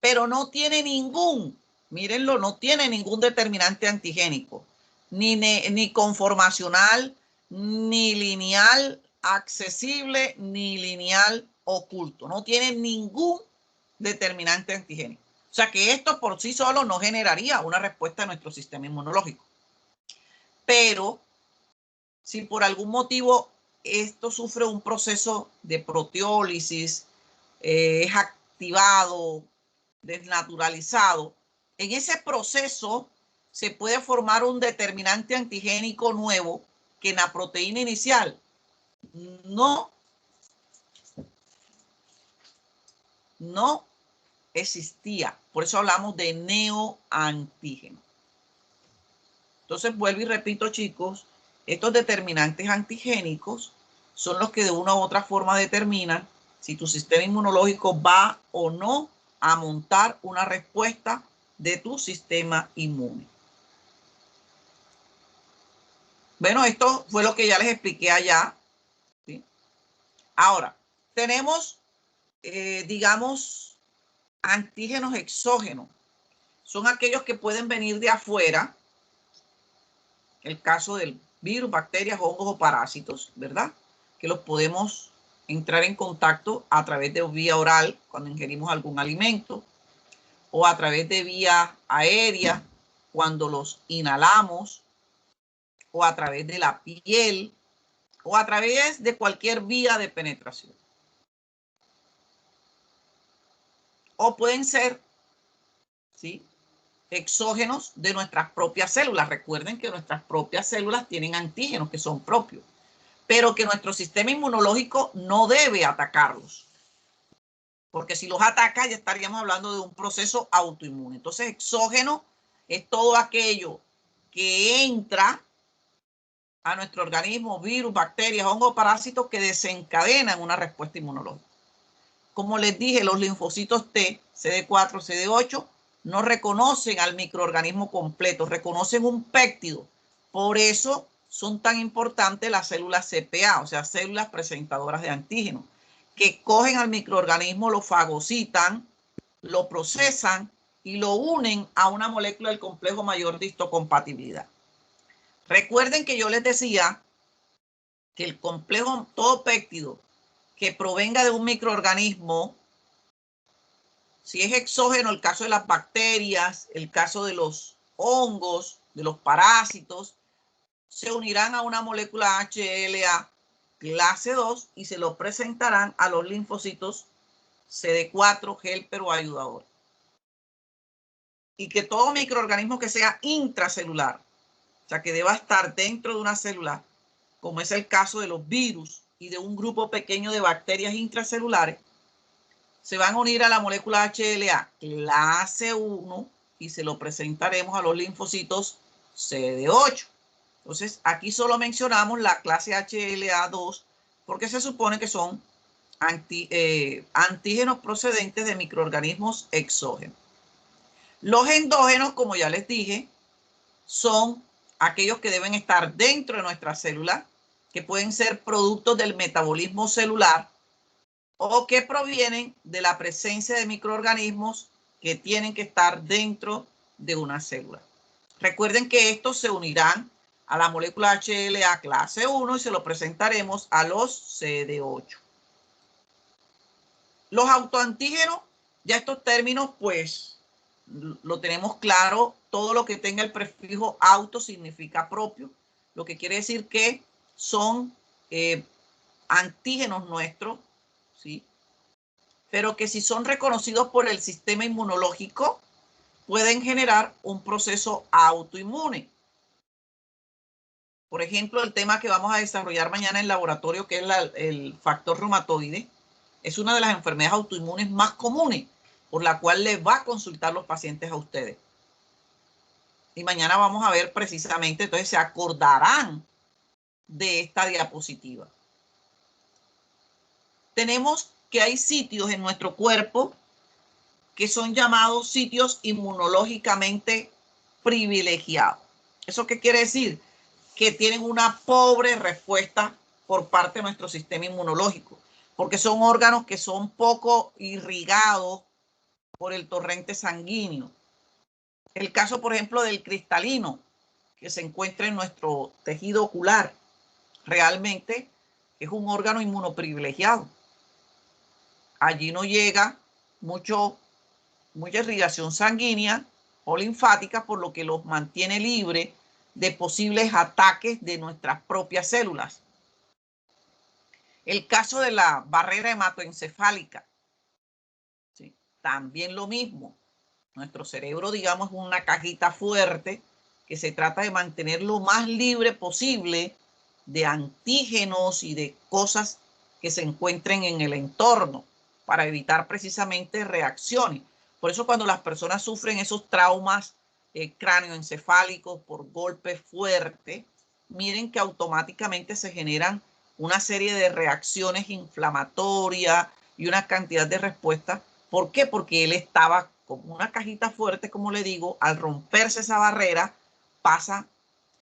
Pero no tiene ningún, mírenlo, no tiene ningún determinante antigénico, ni conformacional, ni lineal accesible, ni lineal oculto. No tiene ningún determinante antigénico. O sea que esto por sí solo no generaría una respuesta a nuestro sistema inmunológico. Pero si por algún motivo esto sufre un proceso de proteólisis, es activado, desnaturalizado, en ese proceso se puede formar un determinante antigénico nuevo que en la proteína inicial no existía. Por eso hablamos de neoantígeno. Entonces vuelvo y repito, chicos, estos determinantes antigénicos son los que de una u otra forma determinan si tu sistema inmunológico va o no a montar una respuesta de tu sistema inmune. Bueno, esto fue lo que ya les expliqué allá, ¿sí? Ahora, tenemos, digamos, antígenos exógenos. Son aquellos que pueden venir de afuera. El caso del virus, bacterias, hongos o parásitos, ¿verdad? Que los podemos entrar en contacto a través de vía oral cuando ingerimos algún alimento o a través de vía aérea cuando los inhalamos o a través de la piel o a través de cualquier vía de penetración. O pueden ser, ¿sí?, exógenos de nuestras propias células. Recuerden que nuestras propias células tienen antígenos que son propios, pero que nuestro sistema inmunológico no debe atacarlos, porque si los ataca ya estaríamos hablando de un proceso autoinmune. Entonces, exógeno es todo aquello que entra a nuestro organismo, virus, bacterias, hongos, parásitos que desencadenan una respuesta inmunológica. Como les dije, los linfocitos T, CD4, CD8, no reconocen al microorganismo completo, reconocen un péptido. Por eso son tan importantes las células CPA, o sea, células presentadoras de antígenos, que cogen al microorganismo, lo fagocitan, lo procesan y lo unen a una molécula del complejo mayor de histocompatibilidad. Recuerden que yo les decía que el complejo todo péptido que provenga de un microorganismo, si es exógeno, el caso de las bacterias, el caso de los hongos, de los parásitos, se unirán a una molécula HLA clase 2 y se lo presentarán a los linfocitos CD4, helper o ayudador. Y que todo microorganismo que sea intracelular, o sea, que deba estar dentro de una célula, como es el caso de los virus y de un grupo pequeño de bacterias intracelulares, se van a unir a la molécula HLA clase 1 y se lo presentaremos a los linfocitos CD8. Entonces, aquí solo mencionamos la clase HLA2 porque se supone que son antígenos procedentes de microorganismos exógenos. Los endógenos, como ya les dije, son aquellos que deben estar dentro de nuestra célula, que pueden ser productos del metabolismo celular o que provienen de la presencia de microorganismos que tienen que estar dentro de una célula. Recuerden que estos se unirán a la molécula HLA clase 1 y se lo presentaremos a los CD8. Los autoantígenos, ya estos términos, pues, lo tenemos claro. Todo lo que tenga el prefijo auto significa propio, lo que quiere decir que son antígenos nuestros, ¿sí? Pero que si son reconocidos por el sistema inmunológico, pueden generar un proceso autoinmune. Por ejemplo, el tema que vamos a desarrollar mañana en el laboratorio, que es el factor reumatoide, es una de las enfermedades autoinmunes más comunes, por la cual les va a consultar los pacientes a ustedes. Y mañana vamos a ver precisamente, entonces se acordarán de esta diapositiva. Tenemos que hay sitios en nuestro cuerpo que son llamados sitios inmunológicamente privilegiados. ¿Eso qué quiere decir? Que tienen una pobre respuesta por parte de nuestro sistema inmunológico, porque son órganos que son poco irrigados por el torrente sanguíneo. El caso, por ejemplo, del cristalino, que se encuentra en nuestro tejido ocular, realmente es un órgano inmunoprivilegiado. Allí no llega mucha irrigación sanguínea o linfática, por lo que los mantiene libre de posibles ataques de nuestras propias células. El caso de la barrera hematoencefálica, ¿sí? También lo mismo. Nuestro cerebro, digamos, es una cajita fuerte que se trata de mantener lo más libre posible de antígenos y de cosas que se encuentren en el entorno para evitar precisamente reacciones. Por eso cuando las personas sufren esos traumas cráneoencefálicos por golpes fuertes, miren que automáticamente se generan una serie de reacciones inflamatorias y una cantidad de respuestas. ¿Por qué? Porque él estaba como una cajita fuerte, como le digo, al romperse esa barrera, pasa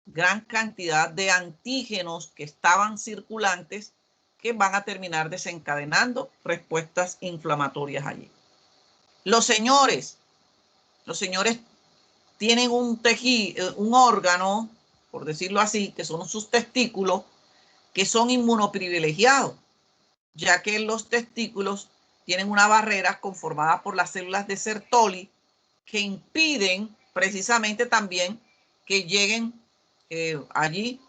gran cantidad de antígenos que estaban circulantes que van a terminar desencadenando respuestas inflamatorias allí. Los señores tienen un tejido, un órgano, por decirlo así, que son sus testículos, que son inmunoprivilegiados, ya que los testículos tienen una barrera conformada por las células de Sertoli que impiden precisamente también que lleguen allí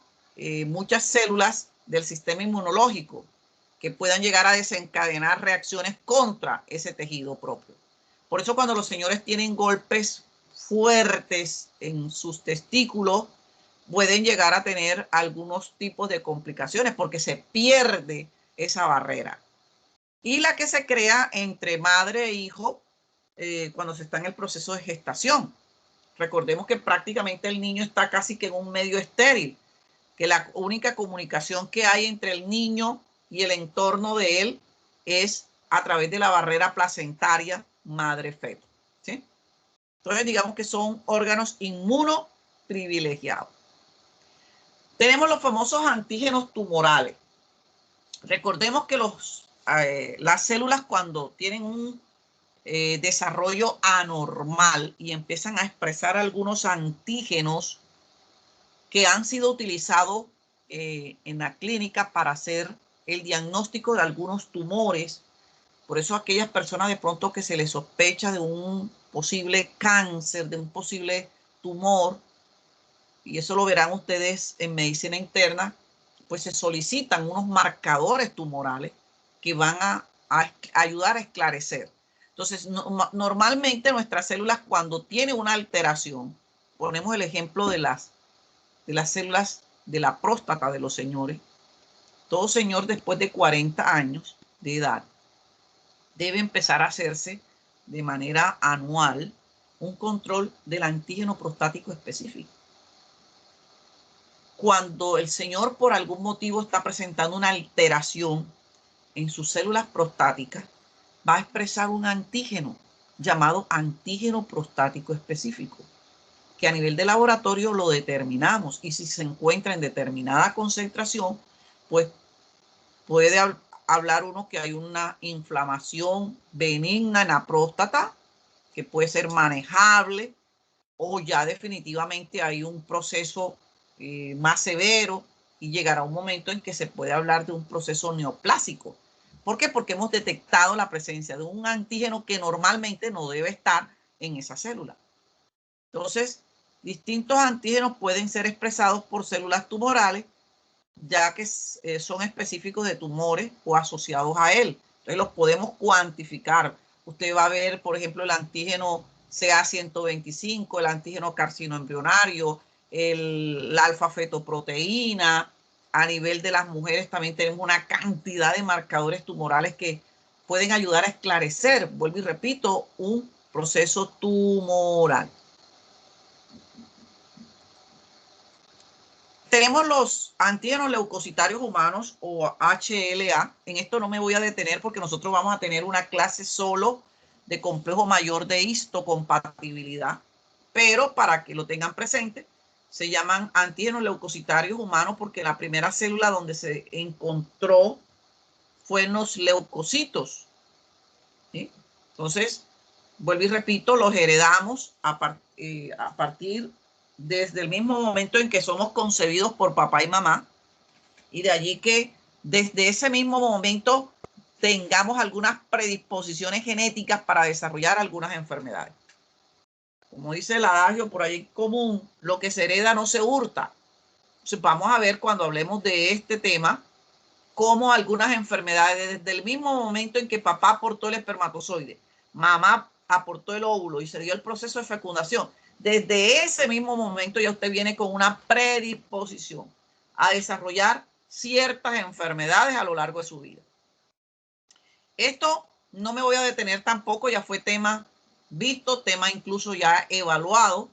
muchas células del sistema inmunológico que puedan llegar a desencadenar reacciones contra ese tejido propio. Por eso cuando los señores tienen golpes fuertes en sus testículos, pueden llegar a tener algunos tipos de complicaciones porque se pierde esa barrera. Y la que se crea entre madre e hijo cuando se está en el proceso de gestación. Recordemos que prácticamente el niño está casi que en un medio estéril, que la única comunicación que hay entre el niño y el entorno de él es a través de la barrera placentaria madre-feto, ¿sí? Entonces digamos que son órganos inmunoprivilegiados. Tenemos los famosos antígenos tumorales. Recordemos que las células cuando tienen un desarrollo anormal y empiezan a expresar algunos antígenos que han sido utilizados en la clínica para hacer el diagnóstico de algunos tumores. Por eso aquellas personas de pronto que se les sospecha de un posible cáncer, de un posible tumor, y eso lo verán ustedes en medicina interna, pues se solicitan unos marcadores tumorales que van a ayudar a esclarecer. Entonces, normalmente nuestras células, cuando tienen una alteración, ponemos el ejemplo de las células de la próstata de los señores. Todo señor después de 40 años de edad debe empezar a hacerse de manera anual un control del antígeno prostático específico. Cuando el señor por algún motivo está presentando una alteración en sus células prostáticas, va a expresar un antígeno llamado antígeno prostático específico, que a nivel de laboratorio lo determinamos, y si se encuentra en determinada concentración, pues puede hablar uno que hay una inflamación benigna en la próstata que puede ser manejable, o ya definitivamente hay un proceso más severo y llegará un momento en que se puede hablar de un proceso neoplásico. ¿Por qué? Porque hemos detectado la presencia de un antígeno que normalmente no debe estar en esa célula. Entonces, distintos antígenos pueden ser expresados por células tumorales, ya que son específicos de tumores o asociados a él. Entonces los podemos cuantificar. Usted va a ver, por ejemplo, el antígeno CA125, el antígeno carcinoembrionario, la alfa-fetoproteína. A nivel de las mujeres también tenemos una cantidad de marcadores tumorales que pueden ayudar a esclarecer, vuelvo y repito, un proceso tumoral. Tenemos los antígenos leucocitarios humanos o HLA. En esto no me voy a detener porque nosotros vamos a tener una clase solo de complejo mayor de histocompatibilidad. Pero para que lo tengan presente, se llaman antígenos leucocitarios humanos porque la primera célula donde se encontró fue en los leucocitos, ¿sí? Entonces, vuelvo y repito, los heredamos a partir desde el mismo momento en que somos concebidos por papá y mamá, y de allí que desde ese mismo momento tengamos algunas predisposiciones genéticas para desarrollar algunas enfermedades. Como dice el adagio por ahí común, lo que se hereda no se hurta. Entonces vamos a ver cuando hablemos de este tema cómo algunas enfermedades, desde el mismo momento en que papá aportó el espermatozoide, mamá aportó el óvulo y se dio el proceso de fecundación, desde ese mismo momento ya usted viene con una predisposición a desarrollar ciertas enfermedades a lo largo de su vida. Esto no me voy a detener tampoco, ya fue tema visto, tema incluso ya evaluado,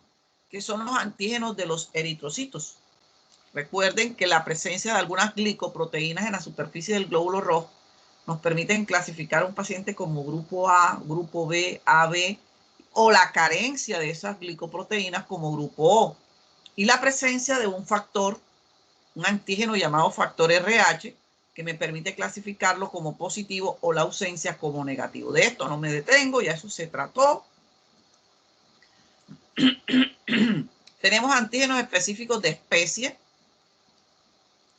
que son los antígenos de los eritrocitos. Recuerden que la presencia de algunas glicoproteínas en la superficie del glóbulo rojo nos permiten clasificar a un paciente como grupo A, grupo B, AB, o la carencia de esas glicoproteínas como grupo O. Y la presencia de un factor, un antígeno llamado factor RH, que me permite clasificarlo como positivo o la ausencia como negativo. De esto no me detengo, ya eso se trató. Tenemos antígenos específicos de especie.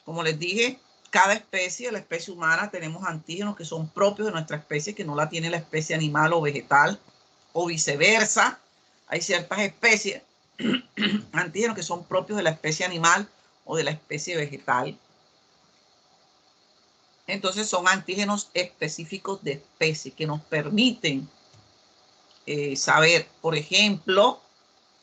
Como les dije, cada especie, la especie humana, tenemos antígenos que son propios de nuestra especie, que no la tiene la especie animal o vegetal, o viceversa. Hay ciertas especies, antígenos que son propios de la especie animal o de la especie vegetal. Entonces son antígenos específicos de especie que nos permiten saber, por ejemplo,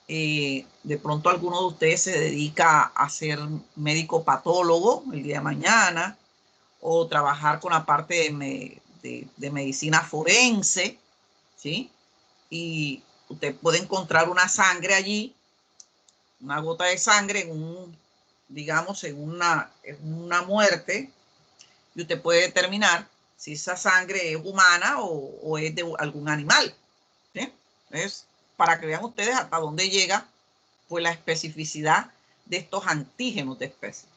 de pronto alguno de ustedes se dedica a ser médico patólogo el día de mañana, o trabajar con la parte de medicina forense, ¿sí? Y usted puede encontrar una sangre allí, una gota de sangre digamos, en una muerte, y usted puede determinar si esa sangre es humana o es de algún animal, ¿sí? Es para que vean ustedes hasta dónde llega pues la especificidad de estos antígenos de especie.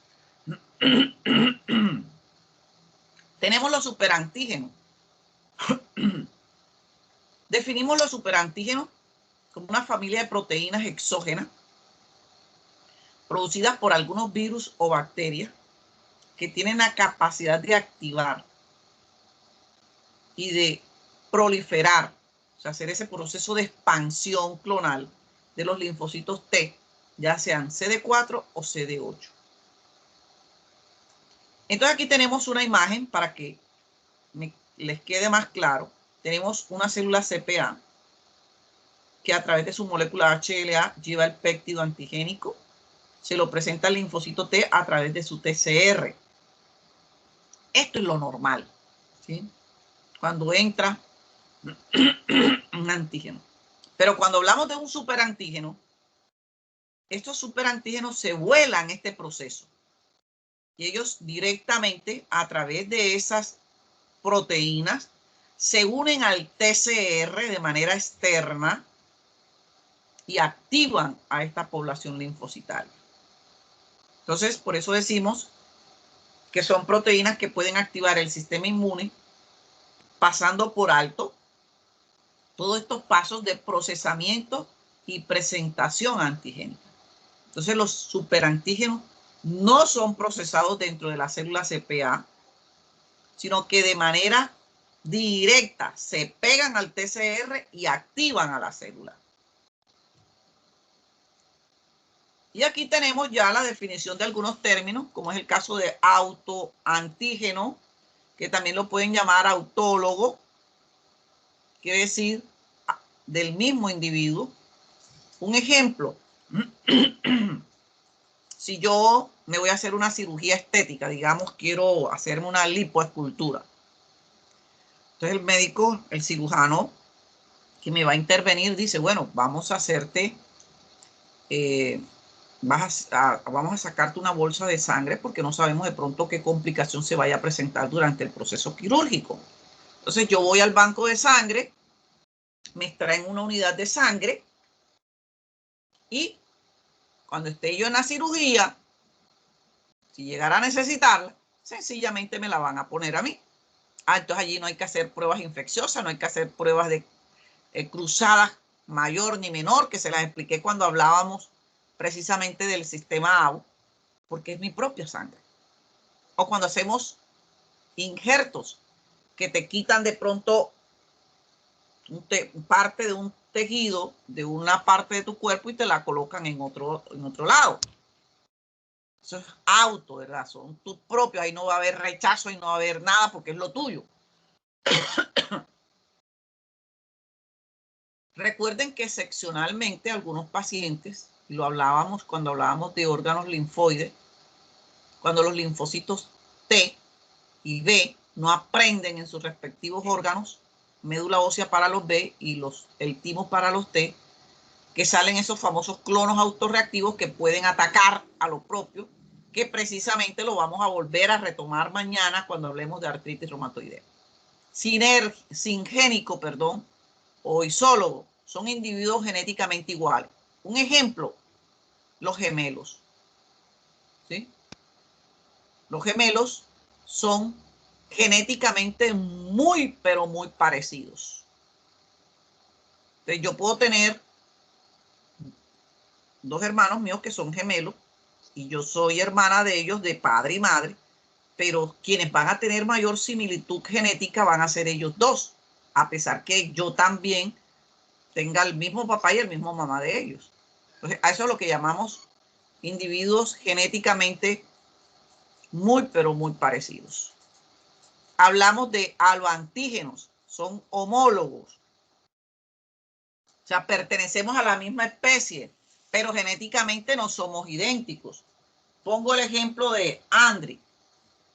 Tenemos los superantígenos. Definimos los superantígenos como una familia de proteínas exógenas producidas por algunos virus o bacterias que tienen la capacidad de activar y de proliferar, o sea, hacer ese proceso de expansión clonal de los linfocitos T, ya sean CD4 o CD8. Entonces aquí tenemos una imagen para que les quede más claro. Tenemos una célula CPA que a través de su molécula HLA lleva el péptido antigénico, se lo presenta al linfocito T a través de su TCR. Esto es lo normal, ¿sí? Cuando entra un antígeno. Pero cuando hablamos de un superantígeno, estos superantígenos se vuelan este proceso. Y ellos directamente a través de esas proteínas se unen al TCR de manera externa y activan a esta población linfocitaria. Entonces, por eso decimos que son proteínas que pueden activar el sistema inmune pasando por alto todos estos pasos de procesamiento y presentación antigénica. Entonces, los superantígenos no son procesados dentro de la célula CPA, sino que de manera directa se pegan al TCR y activan a la célula. Y aquí tenemos ya la definición de algunos términos, como es el caso de autoantígeno, que también lo pueden llamar autólogo, quiere decir del mismo individuo. Un ejemplo, si yo me voy a hacer una cirugía estética, digamos, quiero hacerme una lipoescultura. Entonces el médico, el cirujano que me va a intervenir dice, bueno, vamos a hacerte, vamos a sacarte una bolsa de sangre porque no sabemos de pronto qué complicación se vaya a presentar durante el proceso quirúrgico. Entonces yo voy al banco de sangre, me extraen una unidad de sangre y cuando esté yo en la cirugía, si llegara a necesitarla, sencillamente me la van a poner a mí. Entonces allí no hay que hacer pruebas infecciosas, no hay que hacer pruebas de cruzadas mayor ni menor, que se las expliqué cuando hablábamos precisamente del sistema AU, porque es mi propia sangre. O cuando hacemos injertos que te quitan de pronto parte de un tejido de una parte de tu cuerpo y te la colocan en otro lado. Eso es auto, ¿verdad? Son tus propios, ahí no va a haber rechazo y no va a haber nada porque es lo tuyo. Recuerden que seccionalmente algunos pacientes, lo hablábamos cuando hablábamos de órganos linfoides, cuando los linfocitos T y B no aprenden en sus respectivos órganos, médula ósea para los B y el timo para los T, que salen esos famosos clonos autorreactivos que pueden atacar a lo propio, que precisamente lo vamos a volver a retomar mañana cuando hablemos de artritis reumatoidea. Singénico, o isólogo, son individuos genéticamente iguales. Un ejemplo, los gemelos. ¿Sí? Los gemelos son genéticamente muy, pero muy parecidos. Entonces yo puedo tener dos hermanos míos que son gemelos y yo soy hermana de ellos de padre y madre, pero quienes van a tener mayor similitud genética van a ser ellos dos, a pesar que yo también tenga el mismo papá y el mismo mamá de ellos. Entonces, a eso es lo que llamamos individuos genéticamente muy, pero muy parecidos. Hablamos de haloantígenos, son homólogos. O sea, pertenecemos a la misma especie, pero genéticamente no somos idénticos. Pongo el ejemplo de Andri.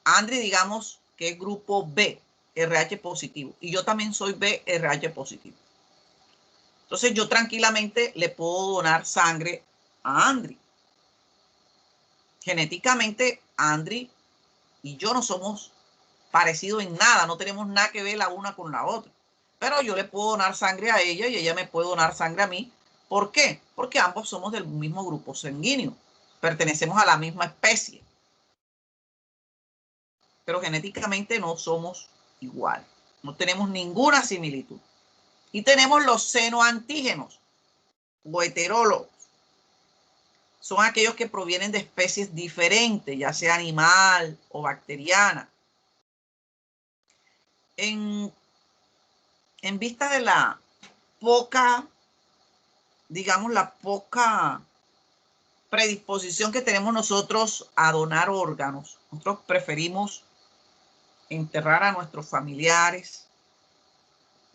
Andri, digamos que es grupo B, RH positivo. Y yo también soy B, RH positivo. Entonces yo tranquilamente le puedo donar sangre a Andri. Genéticamente, Andri y yo no somos parecidos en nada, no tenemos nada que ver la una con la otra. Pero yo le puedo donar sangre a ella y ella me puede donar sangre a mí. ¿Por qué? Porque ambos somos del mismo grupo sanguíneo. Pertenecemos a la misma especie. Pero genéticamente no somos iguales. No tenemos ninguna similitud. Y tenemos los senoantígenos o heterólogos. son aquellos que provienen de especies diferentes, ya sea animal o bacteriana. En vista de la poca, digamos, la poca predisposición que tenemos nosotros a donar órganos, nosotros preferimos enterrar a nuestros familiares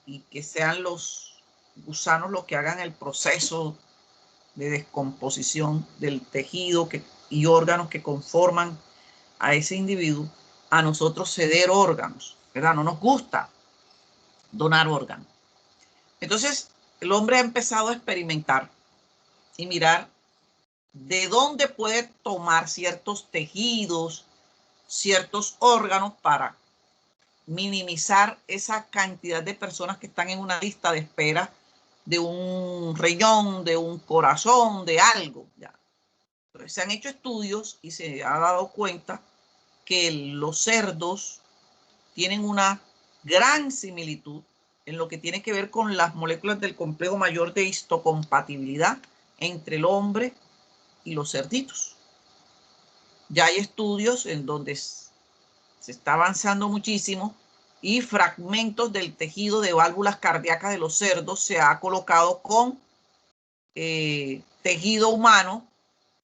y que sean los gusanos los que hagan el proceso de descomposición del tejido y órganos que conforman a ese individuo, a nosotros ceder órganos, ¿verdad? No nos gusta donar órganos. Entonces, el hombre ha empezado a experimentar y mirar de dónde puede tomar ciertos tejidos, ciertos órganos para minimizar esa cantidad de personas que están en una lista de espera de un riñón, de un corazón, de algo. Ya. Se han hecho estudios y se ha dado cuenta que los cerdos tienen una gran similitud en lo que tiene que ver con las moléculas del complejo mayor de histocompatibilidad entre el hombre y los cerditos. Ya hay estudios en donde se está avanzando muchísimo y fragmentos del tejido de válvulas cardíacas de los cerdos se ha colocado con tejido humano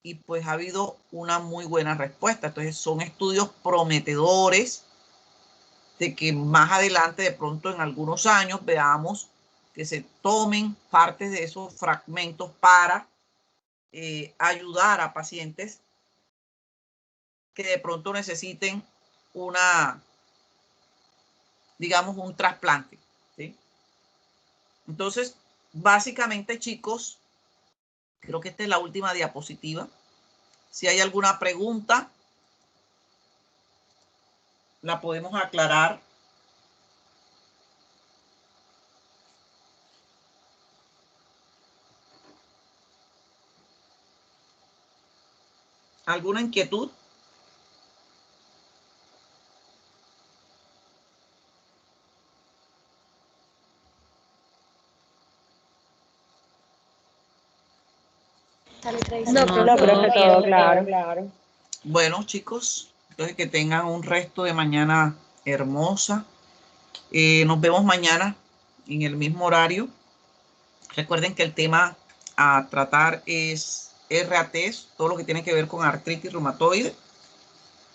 y pues ha habido una muy buena respuesta. Entonces son estudios prometedores de que más adelante, de pronto en algunos años, veamos que se tomen partes de esos fragmentos para ayudar a pacientes que de pronto necesiten digamos, un trasplante, ¿sí? Entonces, básicamente, chicos, creo que esta es la última diapositiva. Si hay alguna pregunta, la podemos aclarar. ¿Alguna inquietud? No, creo que todo claro. Bueno, chicos, entonces que tengan un resto de mañana hermosa. Nos vemos mañana en el mismo horario. Recuerden que el tema a tratar es RATs, todo lo que tiene que ver con artritis reumatoide.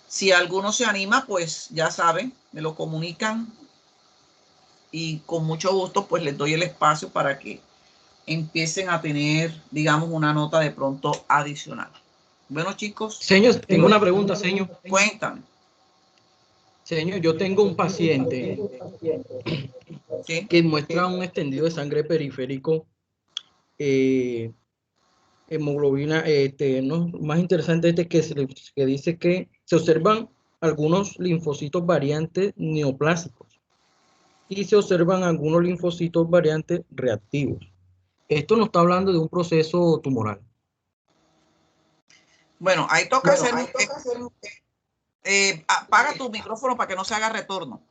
Si alguno se anima, pues ya saben, me lo comunican y con mucho gusto pues les doy el espacio para que empiecen a tener, digamos, una nota de pronto adicional. Bueno, chicos. Señor, tengo una pregunta, señor. Cuéntame. Señor, yo tengo un paciente ¿Sí? que muestra un extendido de sangre periférico, hemoglobina, no, más interesante que dice que se observan algunos linfocitos variantes neoplásicos y se observan algunos linfocitos variantes reactivos. Esto nos está hablando de un proceso tumoral. Bueno, ahí toca hacer apaga tu micrófono para que no se haga retorno.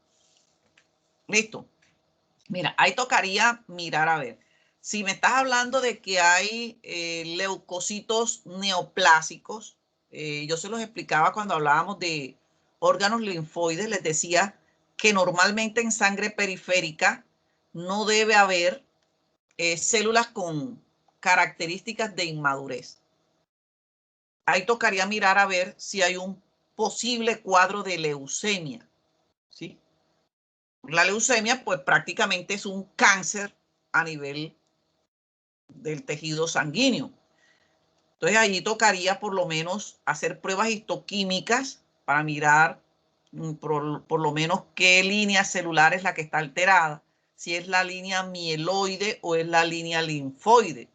Listo. Mira, ahí tocaría mirar a ver. Si me estás hablando de que hay leucocitos neoplásicos, yo se los explicaba cuando hablábamos de órganos linfoides, les decía que normalmente en sangre periférica no debe haber células con características de inmadurez. Ahí tocaría mirar a ver si hay un posible cuadro de leucemia, ¿sí? La leucemia, pues prácticamente es un cáncer a nivel del tejido sanguíneo. Entonces allí tocaría por lo menos hacer pruebas histoquímicas para mirar por lo menos qué línea celular es la que está alterada, si es la línea mieloide o es la línea linfoide,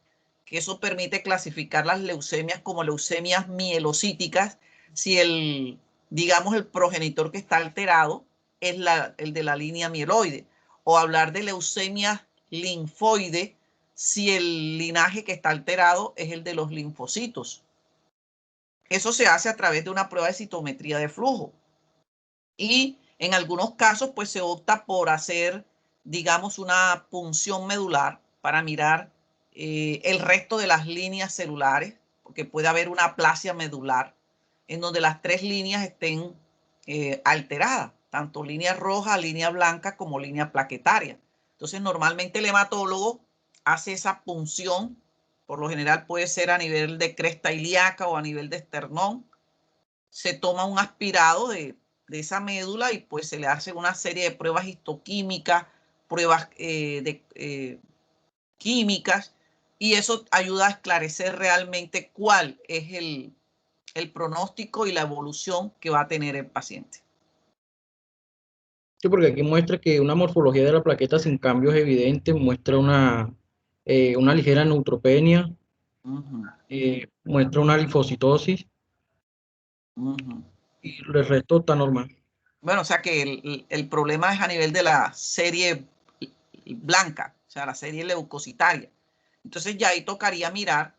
que eso permite clasificar las leucemias como leucemias mielocíticas si digamos, el progenitor que está alterado es el de la línea mieloide, o hablar de leucemia linfoide si el linaje que está alterado es el de los linfocitos. Eso se hace a través de una prueba de citometría de flujo. Y en algunos casos, pues se opta por hacer, digamos, una punción medular para mirar el resto de las líneas celulares, porque puede haber una aplasia medular en donde las 3 líneas estén alteradas, tanto línea roja, línea blanca como línea plaquetaria. Entonces, normalmente el hematólogo hace esa punción, por lo general puede ser a nivel de cresta ilíaca o a nivel de esternón. Se toma un aspirado de esa médula y pues se le hace una serie de pruebas histoquímicas, pruebas químicas, y eso ayuda a esclarecer realmente cuál es el pronóstico y la evolución que va a tener el paciente. Sí, porque aquí muestra que una morfología de la plaqueta sin cambios evidentes muestra una ligera neutropenia, muestra una linfocitosis y el resto está normal. Bueno, o sea que el problema es a nivel de la serie blanca, o sea, la serie leucocitaria. Entonces ya ahí tocaría mirar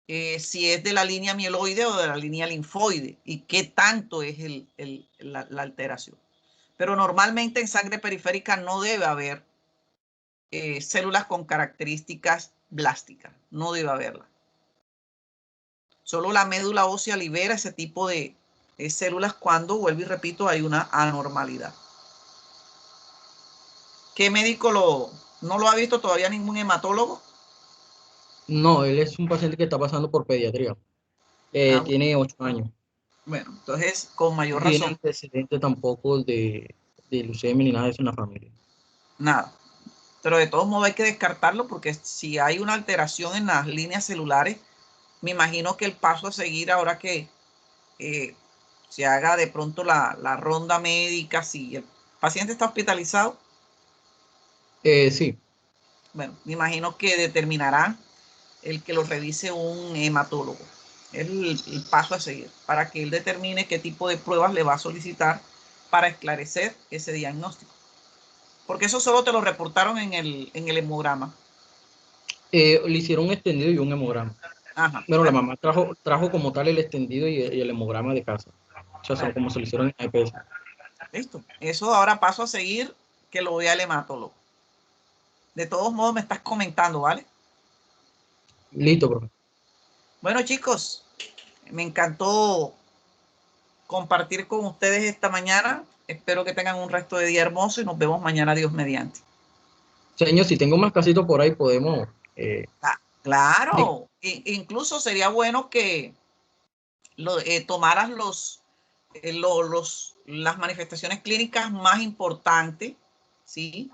si es de la línea mieloide o de la línea linfoide y qué tanto es la alteración. Pero normalmente en sangre periférica no debe haber células con características blásticas, no debe haberla. Solo la médula ósea libera ese tipo de células cuando, vuelvo y repito, hay una anormalidad. ¿Qué médico no lo ha visto todavía ningún hematólogo? No, él es un paciente que está pasando por pediatría. Tiene 8 años. Bueno, entonces con mayor No tiene razón. antecedente tampoco de leucemia ni nada de eso en la familia. Nada. Pero de todos modos hay que descartarlo porque si hay una alteración en las líneas celulares, me imagino que el paso a seguir ahora que se haga de pronto la ronda médica, si el paciente está hospitalizado, Sí. bueno, me imagino que determinará el que lo revise un hematólogo. Es el paso a seguir para que él determine qué tipo de pruebas le va a solicitar para esclarecer ese diagnóstico. Porque eso solo te lo reportaron en el hemograma. Le hicieron un extendido y un hemograma. Ajá. Bueno, la Bueno, mamá trajo como tal el extendido y el hemograma de casa. O sea, son bueno, como se lo hicieron en EPS. listo. Eso ahora paso a seguir que lo vea el hematólogo. De todos modos me estás comentando, ¿vale? Listo, profe. Bueno, chicos, me encantó compartir con ustedes esta mañana. Espero que tengan un resto de día hermoso y nos vemos mañana, Dios mediante. Señor, si tengo más casitos por ahí, podemos. Ah, claro, incluso sería bueno que tomaras las manifestaciones clínicas más importantes, ¿sí?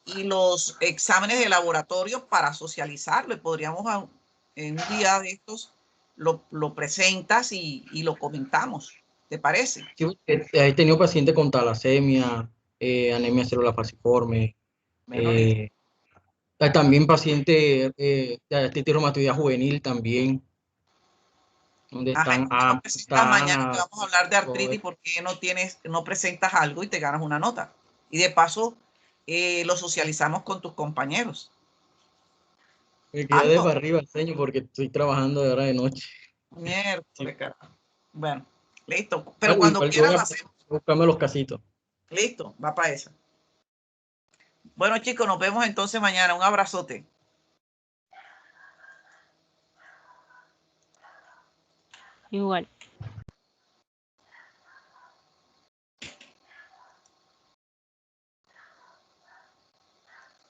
Y los exámenes de laboratorio para socializarlo. Y podríamos en un día de estos lo presentas y lo comentamos. ¿Te parece? Sí, he tenido pacientes con talasemia, anemia celular falciforme, Bueno, listo. también pacientes de artritis reumatoidea juvenil también, donde Ajá, están ¿por qué no presentas mañana que amputas, vamos a hablar de todo artritis? eso. ¿Por qué no presentas algo y te ganas una nota? Y de paso, lo socializamos con tus compañeros. Me quedé de Algo. para arriba, señor, porque estoy trabajando de hora de noche. Sí. Miércoles, carajo. Bueno, listo. Pero Algo cuando igual yo quieras voy lo a hacemos. buscarme los casitos. Listo, va para eso. Bueno, chicos, nos vemos entonces mañana. Un abrazote. Igual.